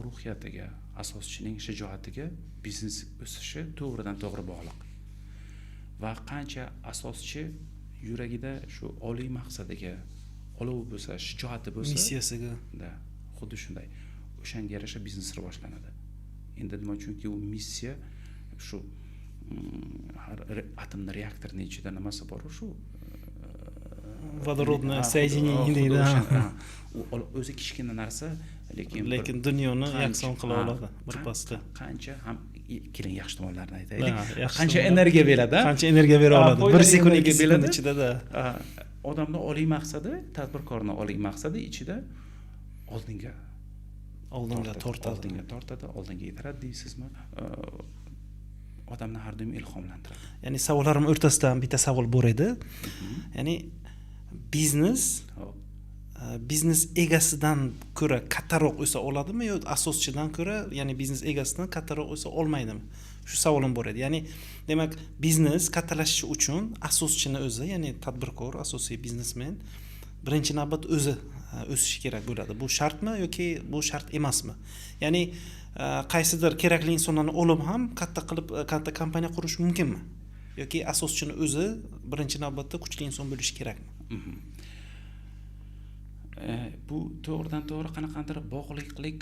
ruhiyatiga, asoschining shijoatiga biznes o'sishi to'g'ridan to'g'ri bog'liq. Va qancha asoschi yuragida shu oliy maqsadiga olov bo'lsa, shijoati bo'lsa, missiyasiga, xuddi shunday, o'shanga yarasha biznes rivojlanadi. Endi nima uchunki u missiya shu atomli reaktorning ichida nimasi bor, shu vodorodni соединение deydi. U o'zi kichkina narsa, lekin dunyoni yakson qila oladi bir pasda. Qancha ham keling yaxshi tomonlarini aytaylik. Qancha energiya beradi? Qancha energiya bera oladi? 1 sekund 2 sekund ichida. Odamning oliy maqsadi, tadbirkorning oliy maqsadi ichida oldinga tortadi, oldinga yetaradi deysizmi? Odamni har doim ilhomlantiradi. Ya'ni savollarim o'rtasidan bitta savol bor edi. Ya'ni biznes egasidan ko'ra kattaroq o'sa oladimi yo asoschidan ko'ra, ya'ni biznes egasidan kattaroq o'sa olmaydimi? Shu savolim bor edi. Ya'ni demak, biznes kattalashishi uchun asoschini o'zi, ya'ni tadbirkor, asosiy biznesmen birinchi navbat o'zi o'sishi kerak bo'ladi. Bu shartmi yoki bu shart emasmi? Ya'ni qaysidir kerakli insonlarni olib ham katta kompaniya qurish mumkinmi? Yoki asoschini o'zi birinchi navbatda kuchli inson bo'lishi kerakmi? Bu to'g'ridan to'g'ri qanaqandir bog'liqlik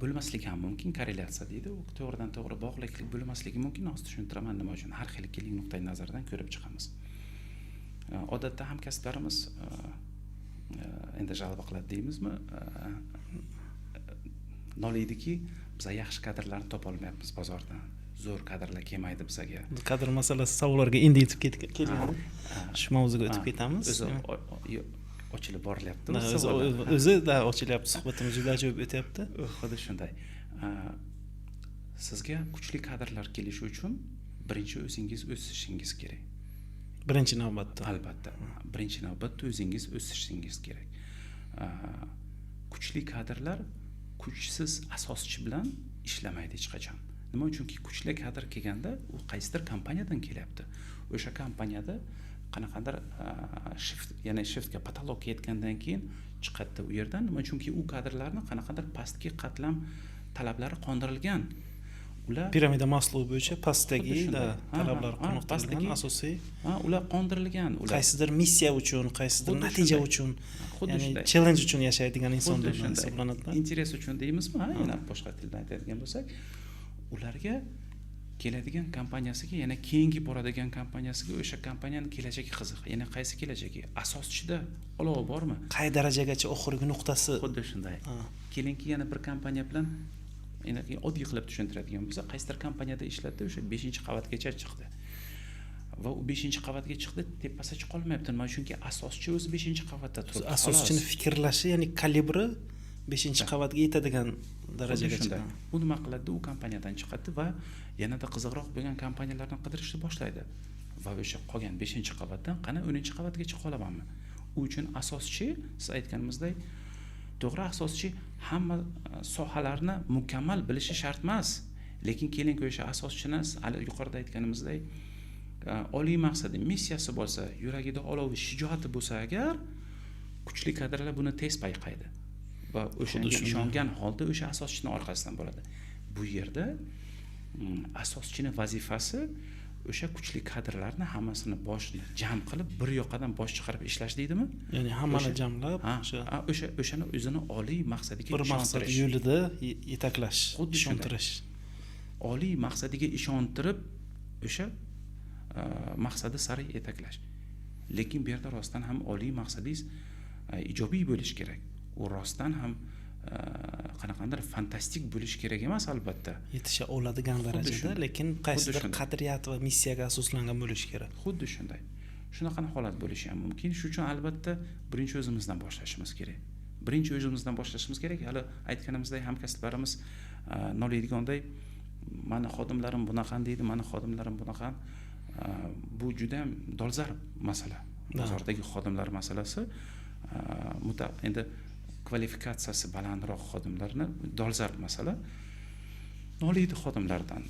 bo'lmasligi ham mumkin, korrelyatsiya deydi. U to'g'ridan to'g'ri bog'liqlik bo'lmasligi mumkin. Hozir tushuntiraman nima uchun. Har xil ikki nuqtai nazardan ko'rib chiqamiz. Odatda hamkasblarimiz endi jalba qiladi deymizmi? Noliydiki, biz yaxshi kadrlarni topa olmayapmiz bozordan. Zo'r kadrlar kelmaydi bizga. Kadr masalasi savollarga endi yetib kelgan. Shu mavzuga o'tib ketamiz. ochilib borilyapti. O'zida ochilyapti, suhbatimiz juda ajoyib o'tyapti. Xuddi shunday. Sizga kuchli kadrlar kelishi uchun birinchi o'zingiz o'sishingiz kerak. Birinchi navbatda. Albatta. Birinchi navbatda o'zingiz o'sishingiz kerak. Kuchli kadrlar kuchsiz asoschi bilan ishlamaydi hech qachon. Nima uchunki kuchli kadr kelganda u qaysidir kompaniyadan kelyapti. O'sha kompaniyada qanaqadir shiftga patolog yetgandan keyin chiqadi u yerdan. Nima uchunki u kadrlarni qanaqadir pastki qatlam talablari qondirilgan. Ular piramida Maslow bo'yicha pastdagi talablar qoniqtirilgan asosiy. Ular qondirilgan. Qaysidir missiya uchun, qaysidir natija uchun, ya'ni challenge uchun yashaydigan insonlar hisoblanadi. Interes uchun deymizmi? Yana boshqa tilda aytadigan bo'lsak, ularga keladigan kompaniyasiga, yana keyingi boradigan kompaniyasiga o'sha kompaniyaning kelajagi qiziq. Yana qaysi kelajagi? Asoschida olov bormi? Qay darajagacha oxirgi nuqtasi? Xuddi shunday. Kelinki yana bir kompaniya bilan oddiy qilib tushuntiradigan bo'lsa, qaysidir kompaniyada ishlatdi, o'sha 5-qavatgacha chiqdi. Va u 5-qavatga chiqdi, tepasiga qolmayapti. Nima chunki asoschi o'zi 5-qavatda turibdi. Asoschining fikrlashi, ya'ni kalibri 5-qavatga yetadigan darajagacha. U nima qiladi? U kompaniyadan chiqadi va yanada qiziqroq bo'lgan kompaniyalarni qidirishni boshlaydi. Va o'sha qolgan 5-qavatdan qana 10-qavatgacha qolamanmi? U uchun asoschi, siz aytganimizdek, to'g'ri, asoschi hamma sohalarni mukammal bilishi shart emas. Lekin keling o'sha asoschini yuqorida aytganimizdek, oliy maqsadi, missiyasi bo'lsa, yuragida olovi, shijoati bo'lsa agar, kuchli kadrlar buni tez payqaydi. Va o'shanga ishongan holda o'sha asoschining orqasidan bo'ladi. Bu yerda asoschining vazifasi o'sha kuchli kadrlarni hammasini boshni jam qilib bir yoqadan bosh chiqarib ishlash deydimi? Ya'ni hammani jamlab, o'shani o'zini oliy maqsadiga bir maqsad yo'lida yetaklash, ishontirish. Oliy maqsadiga ishontirib o'sha maqsadi sari yetaklash. Lekin bu yerda rostdan ham oliy maqsadingiz ijobiy bo'lish kerak. U rostdan ham qanaqandir fantastik bo'lish kerak emas albatta. Yetisha oladigan darajada, lekin qaysidir qadriyat va missiyaga asoslangan bo'lishi kerak. Xuddi shunday. Shunaqa holat bo'lishi ham mumkin. Shuning uchun albatta birinchi o'zimizdan boshlashimiz kerak. Hali aytganimizdek hamkasblarimiz noliydiganday, mani xodimlarim bunaqa deydi, mani xodimlarim bunaqa. Bu juda ham dolzarb masala. Bozordagi xodimlar masalasi endi kvalifikatsiyasi balandroq xodimlarni dolzarb masala. Noliydi xodimlardan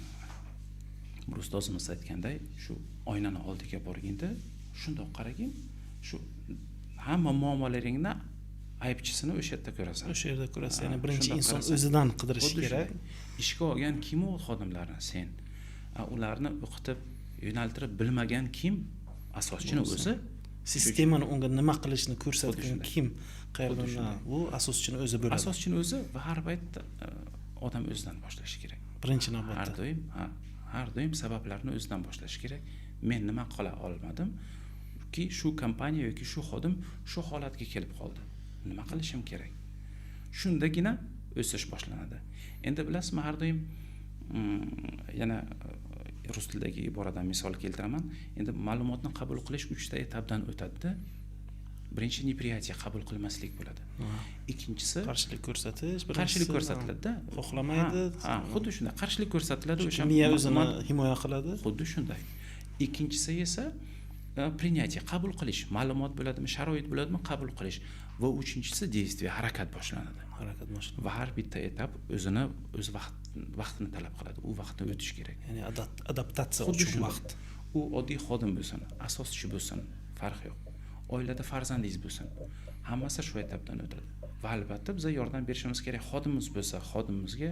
bir ustozimiz aytganday, shu oynani oldiga borganda shundoq qaragin, shu hamma muammolaringni aybchisini o'sha yerda ko'rasan. O'sha yerda ko'rasan. Ya'ni birinchi inson o'zidan qidirish kerak. Ishga olgan kim u xodimlarni sen? Ularni o'qitib, yo'naltirib bilmagan kim? Asoschining o'zi. Sistemani unga nima qilishni ko'rsatgan kim? Qayerdan? Bu asoschining o'zi bo'ladi. Asoschining o'zi va har payt odam o'zidan boshlashi kerak. Birinchi navbatda. Har doim sabablarni o'zidan boshlash kerak. Men nima qila olmadim ki shu kompaniya yoki shu xodim shu holatga kelib qoldi. Nima qilishim kerak? Shundagina o'sish boshlanadi. Endi bilasizmi, har doim yana rus tilidagi iboradan misol keltiraman. Endi ma'lumotni qabul qilish 3 ta etapdan o'tadi. Birinchi неприятие qabul qilmaslik bo'ladi. Ikkinchisi qarshilik ko'rsatish, qarshilik ko'rsatiladi. Xohlamaydi. Xuddi shunday qarshilik ko'rsatiladi, o'sha miya o'zini himoya qiladi. Xuddi shunday. Ikkinchisi esa принятие, qabul qilish, ma'lumot bo'ladimi, sharoit bo'ladimi, qabul qilish va uchinchisi действие, harakat boshlanadi. Va har bitta etap o'z vaqtini talab qiladi. U vaqtni o'tish kerak. Ya'ni adaptatsiya uchun vaqt. U oddiy xodim bo'lsin, asoschi bo'lsin, farqi yo'q. Oilada farzandingiz bo'lsin, hammasi shu etapdan o'tadi. Va albatta biz yordam berishimiz kerak. Xodimimiz bo'lsa, xodimimizga,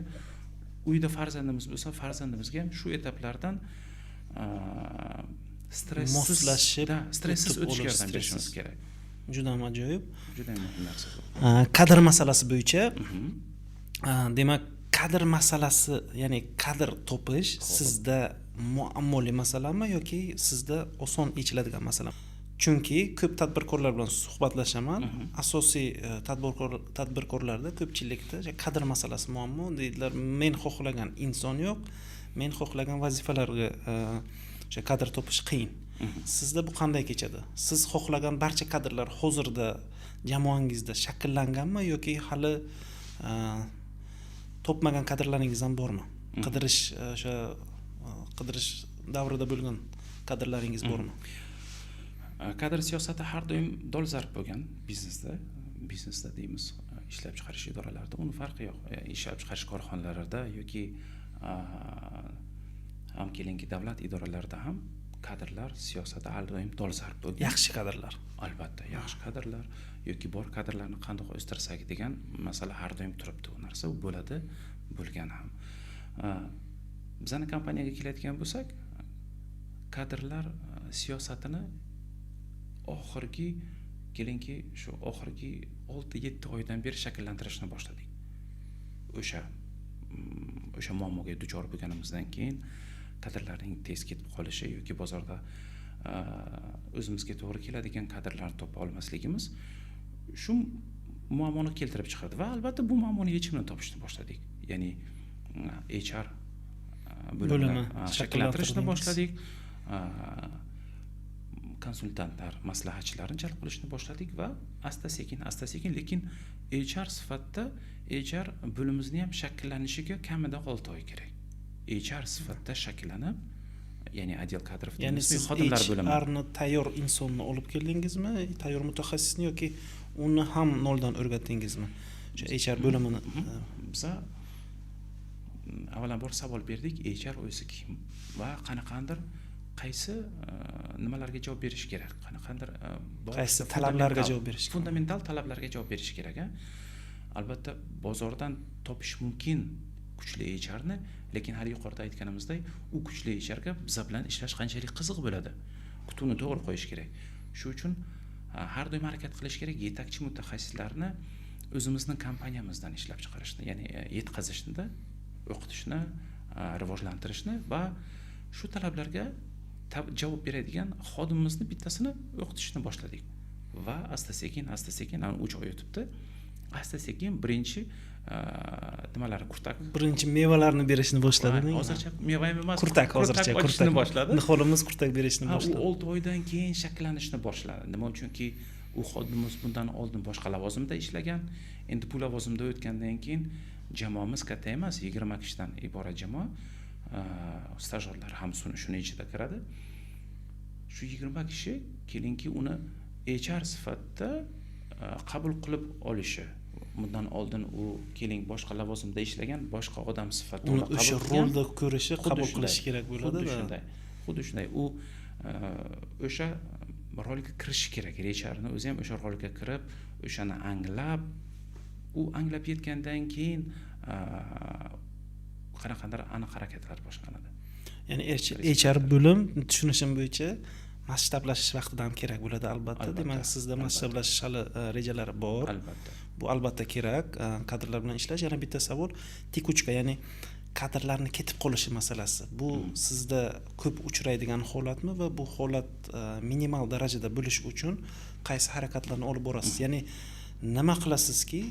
uyda farzandimiz bo'lsa, farzandimizga ham shu etaplardan stressiz o'tishga yordam berishimiz kerak. Juda ham ajoyib. Juda ham muhim narsa bu. Kadr masalasi bo'yicha, demak, kadr masalasi, ya'ni kadr topish sizda muammoli masalami yoki sizda oson yechiladigan masalami? Chunki ko'p tadbirkorlar bilan suhbatlashaman. Asosiy tadbirkorlarda ko'pchilikda kadr masalasi muammo deydilar. Men xohlagan inson yo'q, men xohlagan vazifalarga o'sha kadr topish qiyin. Sizda bu qanday kechadi? Siz xohlagan barcha kadrlar hozirda jamoangizda shakllanganmi yoki hali topmagan kadrlaringiz ham bormi? Qidirish davrida bo'lgan kadrlaringiz bormi? Kadr siyosati har doim dolzarb bo'lgan biznesda deymiz, ishlab chiqarish idoralarida uni farqi yo'q. Ishlab chiqarish korxonalarida yoki ham kelinki davlat idoralarida ham kadrlar siyosati har doim dolzarb bo'lgan. Yaxshi kadrlar. Albatta, yaxshi kadrlar yoki bor kadrlarni qanday o'stirsak degan masala har doim turibdi. U narsa bo'ladi, bo'lgan ham. Bizning kompaniyaga keladigan bo'lsak, kadrlar siyosatini oxirgi 6-7 oydan beri shakllantirishni boshladik. O'sha muammoga duchor bo'lganimizdan keyin kadrlarning tez ketib qolishi yoki bozorda o'zimizga to'g'ri keladigan kadrlarni topa olmasligimiz shu muammoni keltirib chiqardi va albatta bu muammoni yechimini topishni boshladik. Ya'ni HR bo'limini shakllantirishni boshladik. Konsultantlar, maslahatchilarni jalb qilishni boshladik va asta-sekin lekin HR sifatida HR bo'limimizni ham shakllanishiga kamida 6 oy kerak. HR sifatida shakllanib, ya'ni отдел kadrov siz xodimlar bo'limi. HRni tayyor insonni olib keldingizmi, tayyor mutaxassisni yoki uni ham noldan o'rgatdingizmi? O'sha HR bo'limini biz avvalambor savol berdik, HR o'zi kim va qanaqandir qaysi nimalarga javob berish kerak, qanaqandir qaysi talablarga javob berish kerak, fundamental talablarga javob berish kerak. Albatta bozordan topish mumkin kuchli HRni, lekin hali yuqorida aytganimizdek, u kuchli HRga biz bilan ishlash qanchalik qiziq bo'ladi. Kutuvni to'g'ri qo'yish kerak. Shu uchun har doim harakat qilish kerak, yetakchi mutaxassislarni o'zimizning kompaniyamizdan ishlab chiqarishni, ya'ni yetkazishni, o'qitishni, rivojlantirishni va shu talablarga javob beradigan xodimimizni bittasini o'qitishni boshladik. Va asta-sekin 3 oy o'tibdi. Asta-sekin birinchi nimalar birinchi mevalarni berishni boshladimi? Hozircha meva emas, kurtak olishni boshladi. Niholimiz kurtak berishni boshladi. U 6 oydan keyin shakllanishni boshladi. Nima uchunki u xodimimiz bundan oldin boshqa lavozimda ishlagan. Endi bu lavozimda o'tgandan keyin jamoamiz katta emas, 20 kishidan iborat jamoa. Stajyorlar ham shuni ichida kiradi. Shu 20 kishi kelinki uni HR sifatida qabul qilib olishi. Bundan oldin u keling boshqa lavozimda ishlagan boshqa odam sifatida uni o'sha rolda ko'rishi, qabul qilishi kerak bo'ladi. Xuddi shunday. U o'sha rolga kirishi kerak. HRni o'zi ham o'sha rolga kirib, o'shani anglab yetgandan keyin qanaqadir aniq harakatlar boshlanadi. Ya'ni HR bo'lim tushunishim bo'yicha masshtablashish vaqtida ham kerak bo'ladi albatta. Demak, sizda masshtablashish hali rejalari bor. Albatta. Bu albatta kerak. Kadrlar bilan ishlash. Yana bitta savol, tikuchka, ya'ni kadrlarni ketib qolishi masalasi. Bu sizda ko'p uchraydigan holatmi va bu holat minimal darajada bo'lish uchun qaysi harakatlarni olib borasiz? Ya'ni nima qilasizki,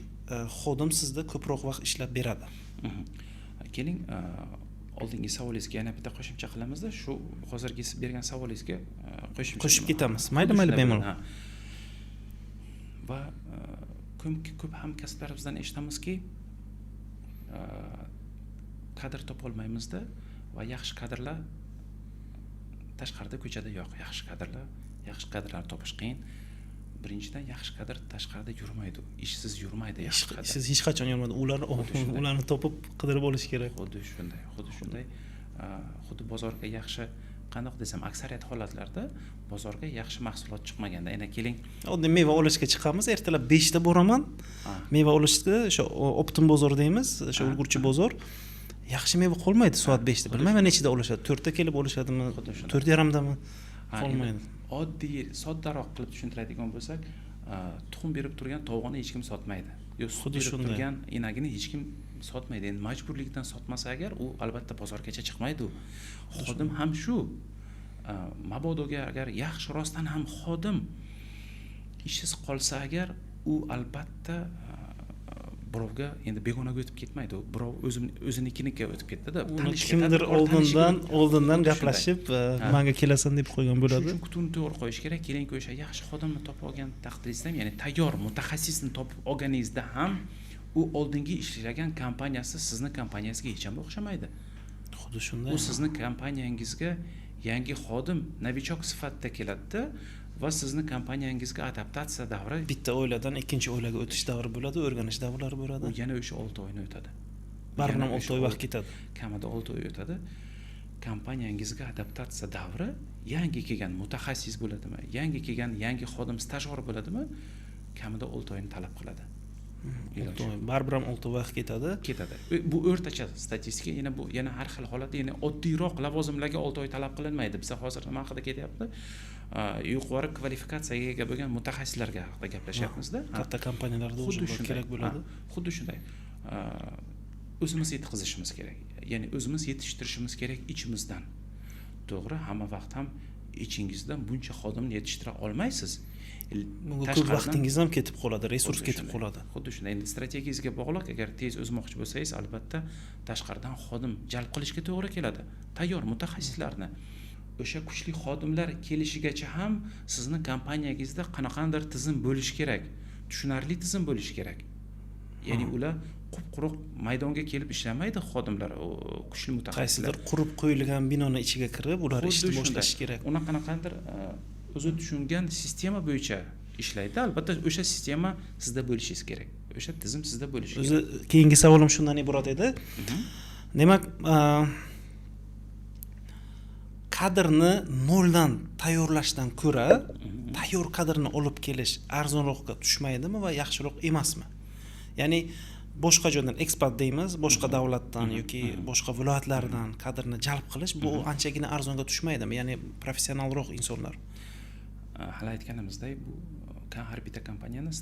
xodim sizda ko'proq vaqt ishlab beradi? Keling, oldingi savolingizga yana bitta qo'shimcha qilamizda, shu hozirgi bergan savolingizga qo'shib ketamiz. Mayli bemalol. Va ko'p hamkasblarimizdan eshitamizki, kadr topa olmaymizda va yaxshi kadrlar tashqarida ko'chada yo'q. Yaxshi kadrlar topish qiyin. Birinchidan yaxshi kadr tashqarida yurmaydi. Ishsiz yurmaydi yaxshi kadr. Siz hech qachon yurmaydi. Ularni topib qidirib olish kerak. Xuddi shunday. Xuddi bozorga yaxshi, qandoq desam, aksariyat holatlarda bozorga yaxshi mahsulot chiqmaganda, yana keling, oddiy meva olishga chiqamiz, ertalab 5 da boraman. Meva olishda o'sha Optim bozor deymiz, o'sha ulgurchi bozor. Yaxshi meva qolmaydi soat 5 da. Bilmayman nechida olishadi. 4 da kelib olishadimi? 4:30 dami? Qolmaydi. Oddiy, soddaroq qilib tushuntiradigan bo'lsak, tuxum berib turgan tovuqni hech kim sotmaydi. Xuddi shunday. Turgan inagini hech kim sotmaydi. Endi majburlikdan sotmasa agar, u albatta bozorgacha chiqmaydi. Xodim ham shu. Mabodoga agar yaxshi rostdan ham xodim ishsiz qolsa agar, u albatta birovga endi begonaga o'tib ketmaydi, u birov o'zinikiniga o'tib ketdi-da. Kimdir oldindan gaplashib, menga kelasan deb qo'ygan bo'ladi. Shuning uchun kutuvni to'g'ri qo'yish kerak. Kelinki o'sha yaxshi xodimni topib olgan taqdiringizda ham, ya'ni tayyor mutaxassisni topib olganingizda ham u oldingi ishlagan kompaniyasi sizni kompaniyangizga hech ham o'xshamaydi. Xuddi shunday. U sizni kompaniyangizga yangi xodim novichok sifatida keladi va sizni kompaniyangizga adaptatsiya davri bitta oiladan ikkinchi oilaga o'tish davri bo'ladi, o'rganish davrlari bo'ladi. U yana o'sha 6 oyni o'tadi. Baribir 6 oy vaqt ketadi. Kamida 6 oy o'tadi. Kompaniyangizga adaptatsiya davri yangi kelgan mutaxassis bo'ladimi, yangi kelgan yangi xodim stajyor bo'ladimi, kamida 6 oyni talab qiladi. Baribir 6 vaqt ketadi. Bu o'rtacha statistika, yana har xil holatda, ya'ni oddiyroq lavozimlarga 6 oy talab qilinmaydi. Biz hozir nima haqida ketyapti? Yuqori kvalifikatsiyaga ega bo'lgan mutaxassislarga haqida gaplashyapmiz-da. Katta kompaniyalarda o'zi kerak bo'ladi. Xuddi shunday. O'zimiz yetkazishimiz kerak. Ya'ni o'zimiz yetishtirishimiz kerak ichimizdan. To'g'ri, hamma vaqt ham ichingizdan buncha xodimni yetishtira olmaysiz. Ko'p vaqtingiz ham ketib qoladi, resurs ketib qoladi. Xuddi shunday. Endi strategiyangizga bog'liq, agar tez o'smoqchi bo'lsangiz, albatta tashqaridan xodim jalb qilishga to'g'ri keladi. Tayyor mutaxassislarni. O'sha kuchli xodimlar kelishigacha ham sizni kompaniyangizda qanaqandir tizim bo'lishi kerak. Tushunarli tizim bo'lishi kerak. Ya'ni ular quruq maydonga kelib ishlamaydi xodimlar, kuchli mutaxassislar. Qaysidir qurib qo'yilgan binoni ichiga kirib, ular ishni boshlashi kerak. Uni qanaqandir o'zi tushungan sistema bo'yicha ishlaydi. Albatta o'sha sistema sizda bo'lishingiz kerak. O'sha tizim sizda bo'lishi kerak. O'zi keyingi savolim shundan iborat edi. Demak, kadrni noldan tayyorlashdan ko'ra, tayyor kadrni olib kelish arzonroqqa tushmaydimi va yaxshiroq emasmi? Ya'ni boshqa joydan ekspat deymiz, boshqa davlatdan yoki boshqa viloyatlardan kadrni jalb qilish bu anchagina arzonga tushmaydimi? Ya'ni professionalroq insonlar. Hali aytganimizdek, bu har bitta kompaniyani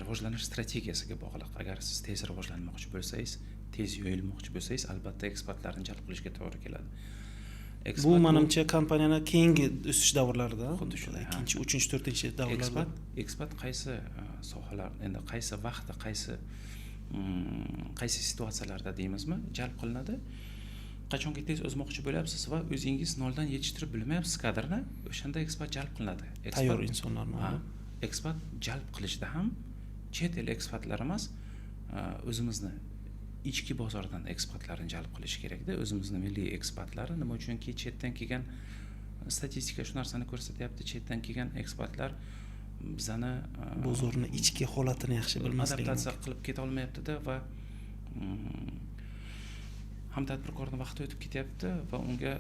rivojlanish strategiyasiga bog'liq. Agar siz tez rivojlanmoqchi bo'lsangiz, tez yoyilmoqchi bo'lsangiz, albatta ekspertlarni jalb qilishga to'g'ri keladi. Bu menimcha kompaniyani keyingi o'sish davrlarida, xuddi shunday, 2-chi, 3-chi, 4-chi davrlarda ekspat qaysi sohalar, endi qaysi vaqtda, qaysi situatsiyalarda deymizmi, jalb qilinadi. Qachonki tez o'smoqchi bo'lyapsiz va o'zingiz noldan yetishtirib bilmayapsiz kadrni, o'shanda ekspat jalb qilinadi. Tayyor insonlarni. Ekspat jalb qilishda ham chet el ekspertlar emas, o'zimizni ichki bozordan ekspertlarni jalb qilish kerakda. O'zimizni milliy ekspertlar, nima uchunki chetdan kelgan statistika shu narsani ko'rsatyapti, chetdan kelgan ekspertlar bizani bozorning ichki holatini yaxshi bilmasligi, adaptatsiya qilib keta olmayapti-da va ham tadbirkorning vaqti o'tib ketyapti va unga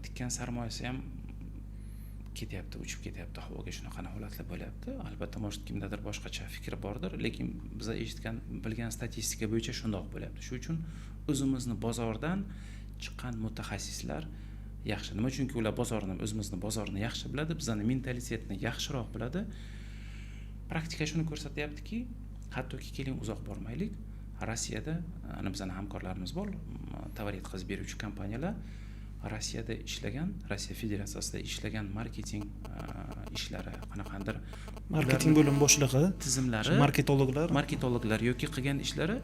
tikkan sarmoyasi ham ketyapti, uchib ketyapti havoga. Shunaqa holatlar bo'lyapti. Albatta, может kimdadir boshqacha fikr bordir, lekin biz eshitgan, bilgan statistika bo'yicha shundoq bo'lyapti. Shuning uchun o'zimizni bozordan chiqqan mutaxassislar yaxshi. Nima chunki ular o'zimizni bozorni yaxshi biladi, bizning mentalitetni yaxshiroq biladi. Praktika shuni ko'rsatyaptiki, hattoki keling uzoq bormaylik, Rossiyada bizning hamkorlarimiz bor, tovar yetkazib beruvchi kompaniyalar Rossiyada ishlagan, Rossiya Federatsiyasida ishlagan marketing ishlari, qanaqandir marketing bo'lim boshlig'i, tizimlari, marketologlar yoki qilgan ishlari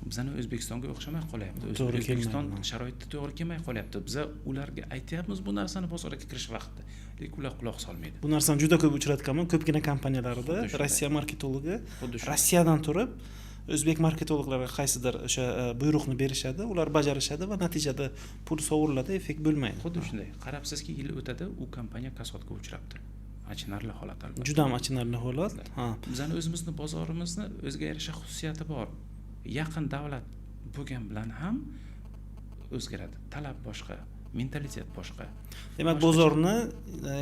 bizning O'zbekistonga o'xshamay qolyapti. O'zbekiston sharoitida to'g'ri kelmay qolyapti. Biz ularga aytyapmiz bu narsani bozorga kirish vaqtida, lekin ular quloq solmaydi. Bu narsani juda ko'p uchratganman, ko'pgina kompaniyalarda Rossiya marketologi Rossiyadan turib o'zbek marketologlarga qaysidir o'sha buyruqni berishadi, ular bajarishadi va natijada pul sovuriladi, effekt bo'lmaydi. Xuddi shunday. Qarabsizki, yil o'tadi, u kompaniya kasodga uchrabdi. Achinarli holat albatta. Juda ham achinarli holat. Bizning o'zimizni bozorimizni o'ziga yarasha xususiyati bor. Yaqin davlat bo'lgan bilan ham o'zgaradi. Talab boshqa, mentalitet boshqa. Demak, bozorni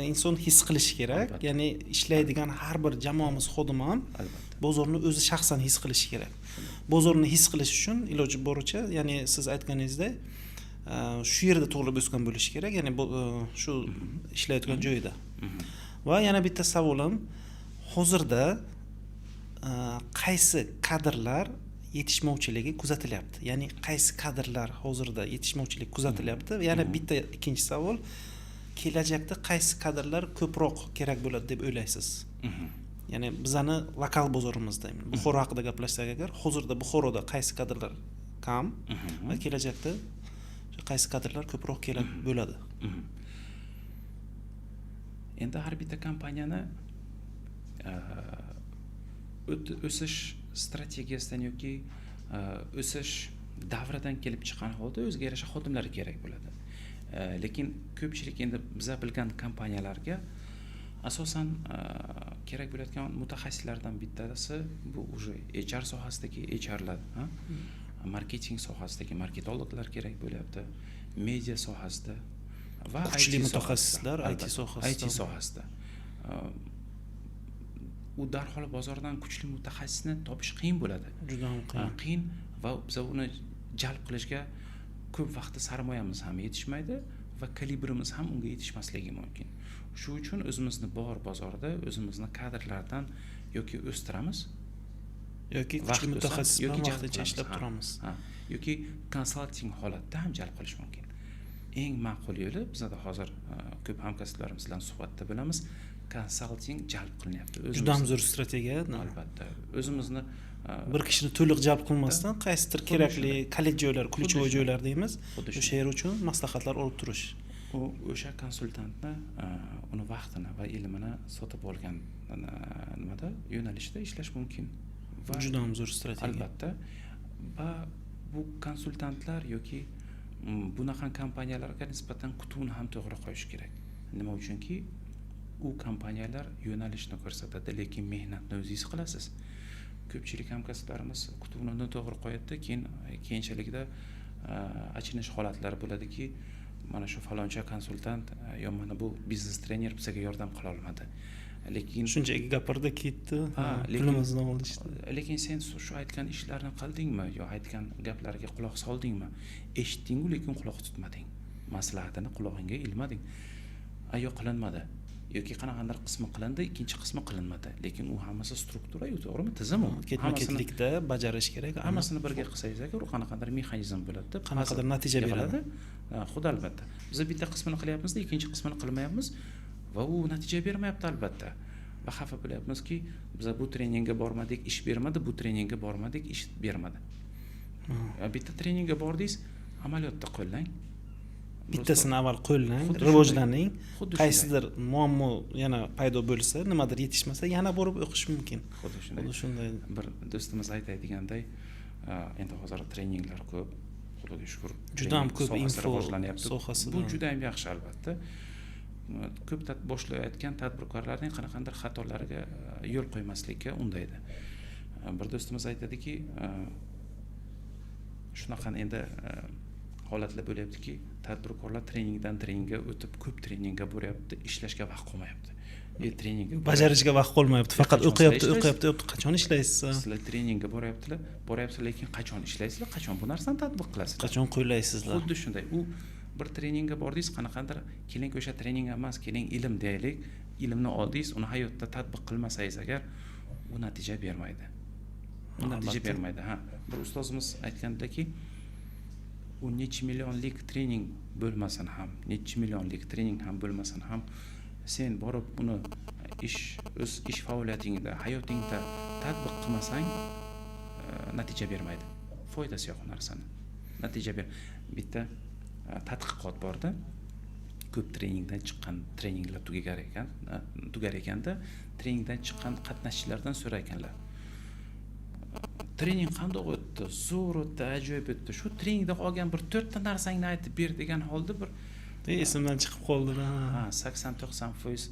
inson his qilishi kerak. Ya'ni ishlaydigan har bir jamoamiz xodimi ham bozorni o'zi shaxsan his qilishi kerak. Bozorni his qilish uchun iloji boricha, ya'ni siz aytganingizdek, shu yerda tug'ilib o'sgan bo'lishi kerak, ya'ni shu ishlayotgan joyida. Va yana bitta savolim, hozirda qaysi kadrlar yetishmovchiligi kuzatilyapti? Ya'ni qaysi kadrlar hozirda yetishmovchilik kuzatilyapti? Yana bitta ikkinchi savol, kelajakda qaysi kadrlar ko'proq kerak bo'ladi deb o'ylaysiz? ya'ni bizani lokal bozorimizda Buxoro haqida gaplashsak agar, hozirda Buxoroda qaysi kadrlar kam va kelajakda qaysi kadrlar ko'proq kerak bo'ladi? Endi har bitta kompaniyani o'sish strategiyasidan yoki o'sish davridan kelib chiqqan holda o'ziga yarasha xodimlari kerak bo'ladi. Lekin ko'pchilik endi biz bilgan kompaniyalarga asosan kerak bo'layotgan mutaxassislardan bittasi bu уже HR sohasidagi HRlar, marketing sohasidagi marketologlar kerak bo'lyapti, media sohasida va kuchli mutaxassislar IT sohasida. U darhol bozordan kuchli mutaxassisni topish qiyin bo'ladi. Juda ham qiyin va biz uni jalb qilishga ko'p vaqtda sarmoyamiz ham yetishmaydi va kalibrimiz ham unga yetishmasligi mumkin. Shu uchun o'zimizni bor bozorda o'zimizni kadrlardan yoki o'stiramiz yoki kuchli mutaxassis bilan vaqtincha ishlab turamiz. Yoki konsalting holatda ham jalb qilish mumkin. Eng ma'qul yo'li bizda hozir ko'p hamkasblarimiz bilan suhbatda bo'lamiz. Konsalting jalb qilinyapti. Juda ham zo'r strategiya. Albatta. O'zimizni bir kishini to'liq jalb qilmasdan qaysidir kerakli kalit joylar, ключевой joylar deymiz. O'sha yer uchun maslahatlar olib turish. U o'sha konsultantni uni vaqtini va ilmini sotib olgan nimada yo'nalishda ishlash mumkin. Va juda ham zo'r strategiya. Albatta. Va bu konsultantlar yoki bunaqa kompaniyalarga nisbatan kutuvni ham to'g'ri qo'yish kerak. Nima uchunki u kompaniyalar yo'nalishni ko'rsatadi, lekin mehnatni o'zingiz qilasiz. Ko'pchilik hamkasblarimiz kutuvni to'g'ri qo'yadi, keyinchalikda achinish holatlari bo'ladiki, mana shu faloncha konsultant yo mana bu biznes trener bizga yordam qila olmadi. Lekin shunchaki gapirdi, ketdi, pulimizni oldi işte. Lekin sen shu aytgan ishlarni qildingmi yo aytgan gaplariga quloq soldingmi? Eshitding-ku, lekin quloq tutmading. Maslahatini qulog'ingga ilmading. Ayo qilinmadi yoki qanaqadir qismi qilindi, ikkinchi qismi qilinmadi. Lekin u hammasi struktura-yu, to'g'rimi? Tizim u. Ketma-ketlikda bajarish kerak. Hammasini birga qilsangiz agar u qanaqadir mexanizm bo'ladi, qanaqadir natija beradi. Xudo albatta. Biz bitta qismini qilyapmiz-da, ikkinchi qismini qilmayapmiz va u natija bermayapti albatta. Va xafa bo'lyapmizki, biz bu treningga bormadik, ish bermadi, bu treningga bormadik, ish bermadi. Bitta treningga bordingiz, amaliyotda qo'llang. Bittasini avval qo'llang, rivojlaning. Qaysidir muammo yana paydo bo'lsa, nimadir yetishmasa, yana borib o'qish mumkin. Xuddi shunday. Bir do'stimiz aytadiganday, endi hozir treninglar ko'p, Xudoga shukr. Juda ham ko'p info rivojlanyapti. sohasida. Bu juda ham yaxshi albatta. Ko'p boshlayotgan tadbirkorlarning qanaqadir xatolariga yo'l qo'ymaslikka undaydi. Bir do'stimiz aytadiki, shunaqa endi holatlar bo'lyaptiki, tadbirkorlar treningdan treningga o'tib, ko'p treningga boryapti, ishlashga vaqt qolmayapti. Treningga bajarishga vaqt qolmayapti, faqat o'qiyapti, qachon ishlaysiz? Sizlar treningga boryapsizlar, lekin qachon ishlaysizlar, qachon bu narsani tatbiq qilasizlar? Qachon qo'llaysizlar? Xuddi shunday. U bir treningga bordingiz, qanaqadir keling o'sha trening emas, keling ilm deylik, ilmni oldingiz, uni hayotda tatbiq qilmasangiz agar u natija bermaydi. Bir ustozimiz aytgandaki, u necha millionlik trening bo'lmasin ham, necha millionlik trening ham bo'lmasin ham, sen borib uni o'z ish faoliyatingda, hayotingda tatbiq qilmasang, natija bermaydi. Foydasi yo'q narsani. Natija bitta tadqiqot borda, ko'p treningdan chiqqan treninglar tugar ekanda, treningdan chiqqan qatnashchilardan so'raganlar. Trening qanday o'tdi? Zo'r o'tdi, ajoyib o'tdi. Shu treningda qolgan bir 4 ta narsangni aytib ber degan holda bir esimdan chiqib qoldi-da. 80-90%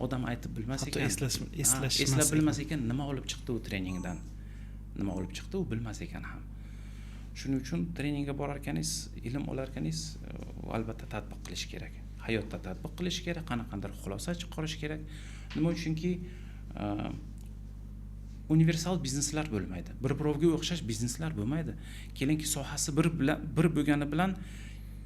odam aytib bilmas ekan. Eslab bilmas ekan, nima olib chiqdi u treningdan. Nima olib chiqdi u bilmas ekan ham. Shuning uchun treningga borar ekaningiz, ilm olar ekaningiz, albatta tatbiq qilish kerak. Hayotda tatbiq qilish kerak, qanaqadir xulosa chiqarish kerak. Nima uchunki universal bizneslar bo'lmaydi. Bir-biriga o'xshash bizneslar bo'lmaydi. Kelinki sohasi bir bo'lgani bilan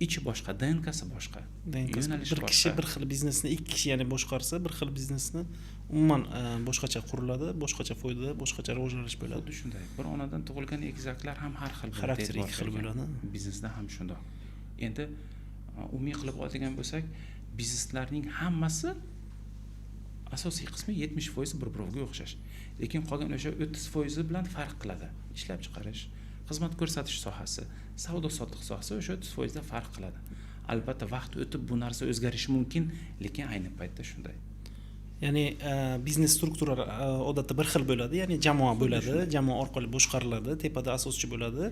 ichi boshqa, DNKsi boshqa. Bir kishi bir xil biznesni ikki kishi ya'ni boshqarsa, bir xil biznesni umuman boshqacha quriladi, boshqacha foyda, boshqacha rivojlanish bo'ladi. Xuddi shunday. Bir onadan tug'ilgan egizaklar ham har xil xarakteri ikki xil bo'ladi. Biznesda ham shunday. Endi umumiy qilib oladigan bo'lsak, bizneslarning hammasi asosiy qismi 70% bir-biriga o'xshash. Lekin qolgan o'sha 30% bilan farq qiladi. Ishlab chiqarish, xizmat ko'rsatish sohasi, savdo-sotiq sohasi o'sha 30% da farq qiladi. Albatta vaqt o'tib bu narsa o'zgarishi mumkin, lekin ayni paytda shunday. Ya'ni biznes strukturalari odatda bir xil bo'ladi, ya'ni jamoa bo'ladi, jamoa orqali boshqariladi, tepada asoschi bo'ladi,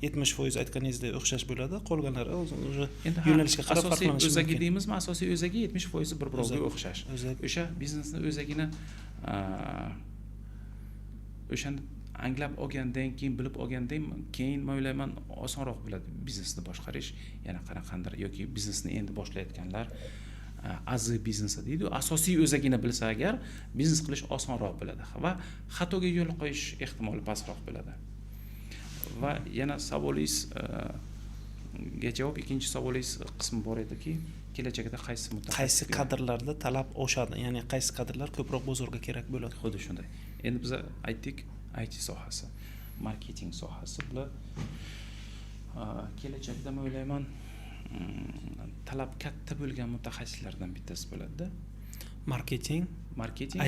70% aytganingizdek o'xshash bo'ladi, qolganlari o'sha yo'nalishga qarab farqlanishi mumkin. O'zagi deymizmi, asosiy o'zagi 70% bir-biriga o'xshash. O'sha biznesni o'zagini o'shani anglab olgandan keyin, bilib olgandan keyin men o'ylayman osonroq bo'ladi biznesni boshqarish. Yana qanaqandir yoki biznesni endi boshlayotganlar azi biznesi deydi, asosiy o'zagini bilsa agar biznes qilish osonroq bo'ladi va xatoga yo'l qo'yish ehtimoli pastroq bo'ladi. Va yana savolingizga javob, ikkinchi savolingiz qismi bor ediki, kelajakda qaysi qaysi kadrlarda talab oshadi, ya'ni qaysi kadrlar ko'proq bozorga kerak bo'ladi? Xuddi shunday. Endi biz aytdik, IT sohasi, marketing sohasi bular kelajakda men o'ylayman talab katta bo'lgan mutaxassislardan bittasi bo'ladi-da. Marketing,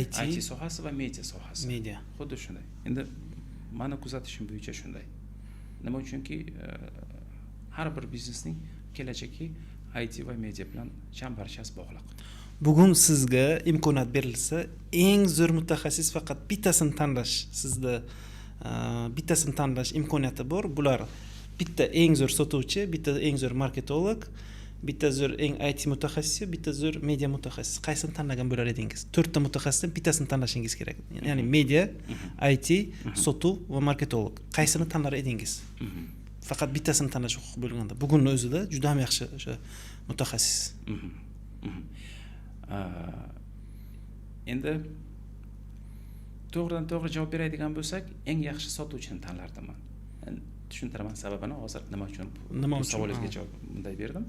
IT sohasi va media sohasi. Media. Xuddi shunday. Endi meni kuzatishim bo'yicha shunday. Nima uchunki har bir biznesning kelajagi IT va media bilan chambarchas bog'liq. Bugun sizga imkoniyat berilsa, eng zo'r mutaxassis faqat bittasini tanlash, sizda bittasini tanlash imkoniyati bor. Bular bitta eng zo'r sotuvchi, bitta eng zo'r marketolog, bitta zo'r eng IT mutaxassis, bitta zo'r media mutaxassis. Qaysini tanlagan bo'lar edingiz? 4 ta mutaxassisdan bittasini tanlashingiz kerak. Ya'ni media, IT, sotuv va marketolog. Qaysini tanlar edingiz? Faqat bittasini tanlash huquqi bo'lganda. Bugunning o'zida juda ham yaxshi o'sha mutaxassis. Endi to'g'ridan to'g'ri javob beradigan bo'lsak, eng yaxshi sotuvchini tanlardim men. Tushuntiraman sababini, hozir nima uchun savolingizga javob bunday berdim.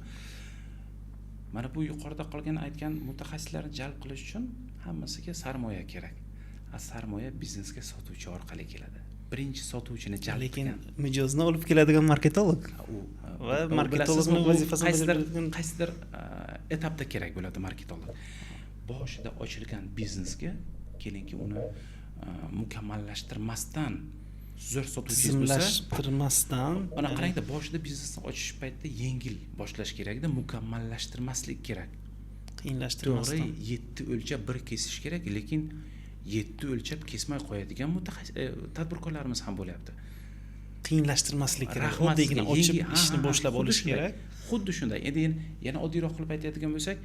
Mana bu yuqorida qolgan aytgan mutaxassislarni jalb qilish uchun hammasiga sarmoya kerak. Sarmoya biznesga sotuvchi orqali keladi. Birinchi sotuvchini jalb qilgan. Lekin mijozni olib keladigan marketolog va marketologning vazifasi qaysidir etapda kerak bo'ladi marketolog. Boshida ochilgan biznesga kelinki uni mukammallashtirmasdan zo'r sotuvchingiz bo'lsa, tizimlashtirmasdan, mana qarangda, boshida biznesni ochish paytida yengil boshlash kerakda, mukammallashtirmaslik kerak. Qiyinlashtirmasdan. To'g'ri, 7 o'lchab bir kesish kerak, lekin 7 o'lchab kesmay qo'yadigan tadbirkorlarimiz ham bo'lyapti. Qiyinlashtirmaslik kerak. Oddiygina ochib ishni boshlab olish kerak. Xuddi shunday. Endi yana oddiyroq qilib aytadigan bo'lsak,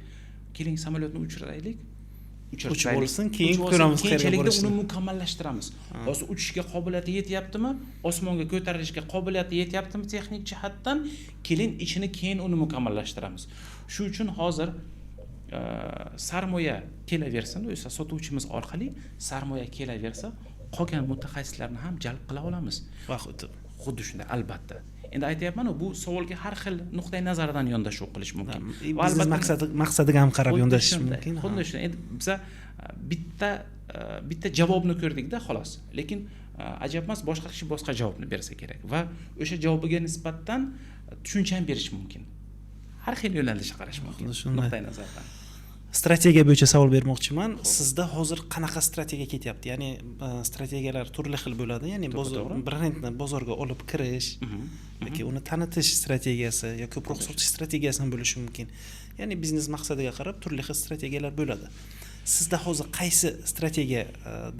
keling samolyotni uchiraylik. Uchib olsin, keyin ko'ramiz qayerga borishni. Uni mukammallashtiramiz. Hozir uchishga qobiliyati yetyaptimi? Osmonga ko'tarilishga qobiliyati yetyaptimi texnik jihatdan? Keling ichini keyin uni mukammallashtiramiz. Shu uchun hozir sarmoya kelaversin, o'sha sotuvchimiz orqali sarmoya kelaversa, qolgan mutaxassislarni ham jalb qila olamiz. Xuddi shunday, albatta. Endi aytayapman, bu savolga har xil nuqtai nazardan yondashuv qilish mumkin. Va albatta maqsadiga ham qarab yondashish mumkin. Xuddi shunday. Endi biz bitta javobni ko'rdik-da, xolos. Lekin ajab emas, boshqa kishi boshqa javobni bersa kerak va o'sha javobiga nisbatan tushunchani berish mumkin. Har xil yo'nalishga qarash mumkin. Nuqtai nazardan. Strategiya bo'yicha savol bermoqchiman. Sizda hozir qanaqa strategiya ketyapti? Ya'ni strategiyalar turli xil bo'ladi. Ya'ni brendni bozorga olib kirish yoki uni tanitish strategiyasi yoki ko'proq sotish strategiyasi ham bo'lishi mumkin. Ya'ni biznes maqsadiga qarab turli xil strategiyalar bo'ladi. Sizda hozir qaysi strategiya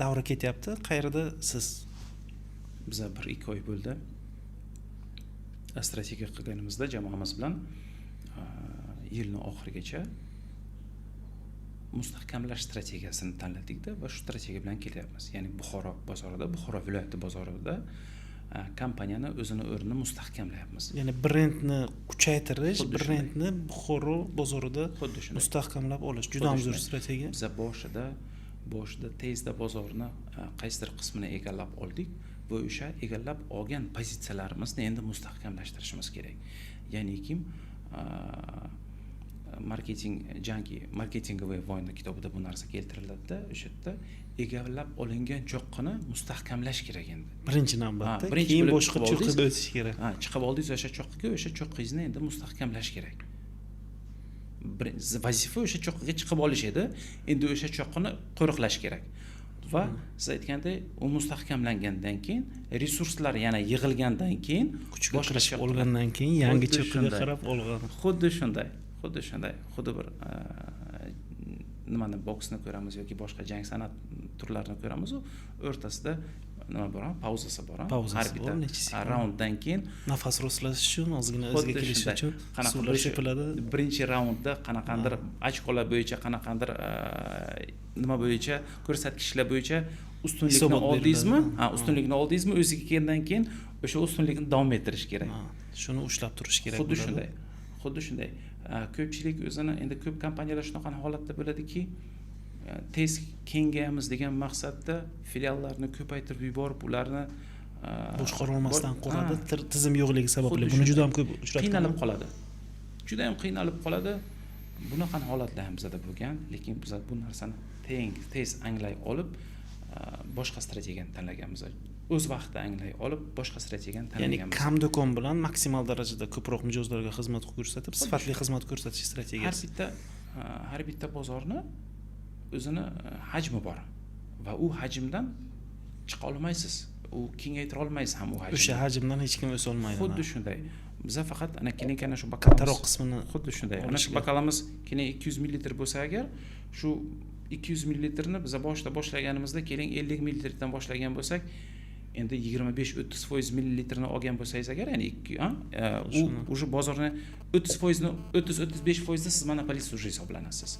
davri ketyapti? Qayerda siz? Biz 1-2 oy bo'ldi. Strategiya qilganimizda jamoamiz bilan yilning oxirigacha mustahkamlash strategiyasini tanladikda va shu strategiya bilan kelyapmiz. Ya'ni Buxoro bozorida, Buxoro viloyati bozorida kompaniyani o'zini o'rnini mustahkamlayapmiz. Ya'ni brendni kuchaytirish, brendni Buxoro bozorida mustahkamlab olish juda ham zo'r strategiya. Biz boshida tezda bozorni qaysidir qismini egallab oldik va o'sha egallab olgan pozitsiyalarimizni endi mustahkamlashtirishimiz kerak. Ya'ni kim marketingoviy vojna kitobida bu narsa keltiriladi-da, o'sha yerda egallab olingan cho'qqini mustahkamlash kerak endi. Birinchi navbatda, keyin boshqa cho'qqiga o'tish kerak. Chiqib oldingiz o'sha cho'qqiga, o'sha cho'qqingizni endi mustahkamlash kerak. vazifa o'sha cho'qqiga chiqib olish edi. Endi o'sha cho'qqini qo'riqlash kerak. Va siz aytgandek, u mustahkamlangandan keyin, resurslar yana yig'ilgandan keyin, kuchga kirishib olgandan keyin yangi cho'qqiga qarab olgan. Xuddi shunday. Xuddi bir nimani boksni ko'ramiz yoki boshqa jang san'at turlarini ko'ramiz, o'rtasida nima bor, pauzasi bor. Har bitta raunddan keyin nafas rostlash uchun, ozgina o'ziga kelish uchun suvlar sepiladi. Birinchi raundda qanaqandir ochkolar bo'yicha, qanaqandir nima bo'yicha, ko'rsatkichlar bo'yicha ustunlikni oldingizmi? Ustunlikni oldingizmi, o'ziga kelgandan keyin o'sha ustunlikni davom ettirish kerak. Shuni ushlab turish kerak. Xuddi shunday. Ko'pchilik o'zini endi ko'p kompaniyalar shunaqa holatda bo'ladiki, tez kengayamiz degan maqsadda filiallarni ko'paytirib yuborib, ularni boshqarolmasdan qoladi. Tizim yo'qligi sababli buni juda ham ko'p uchratgan. Juda ham qiynalib qoladi. Bunaqa holatlar ham bizda bo'lgan, lekin biz bu narsani tez anglay olib boshqa strategiyani tanlaganmiz. O'z vaqtida anglay olib boshqa strategiyani tanlaganmiz. Ya'ni Kamdo'kon bilan maksimal darajada ko'proq mijozlarga xizmat ko'rsatib, sifatli xizmat ko'rsatish strategiyasi. Har bitta bozorni o'zini hajmi bor va u hajmdan chiqa olmaysiz. U kengaytira olmaysiz ham u hajmni. O'sha hajmdan hech kim o'sa olmaydi. Xuddi shunday. Biza faqat ana klinikani shu bakalamiz kattaroq qismini xuddi shunday. Ana shu bakalamiz keling 200 ml bo'lsa agar, shu 200 ml biza boshda boshlaganimizda keling 50 ml dan boshlagan bo'lsak, endi 25-30% millilitrni olgan bo'lsangiz agar, ya'ni u o'sha bozorni 30-35% da siz monopolist уже hisoblanasiz.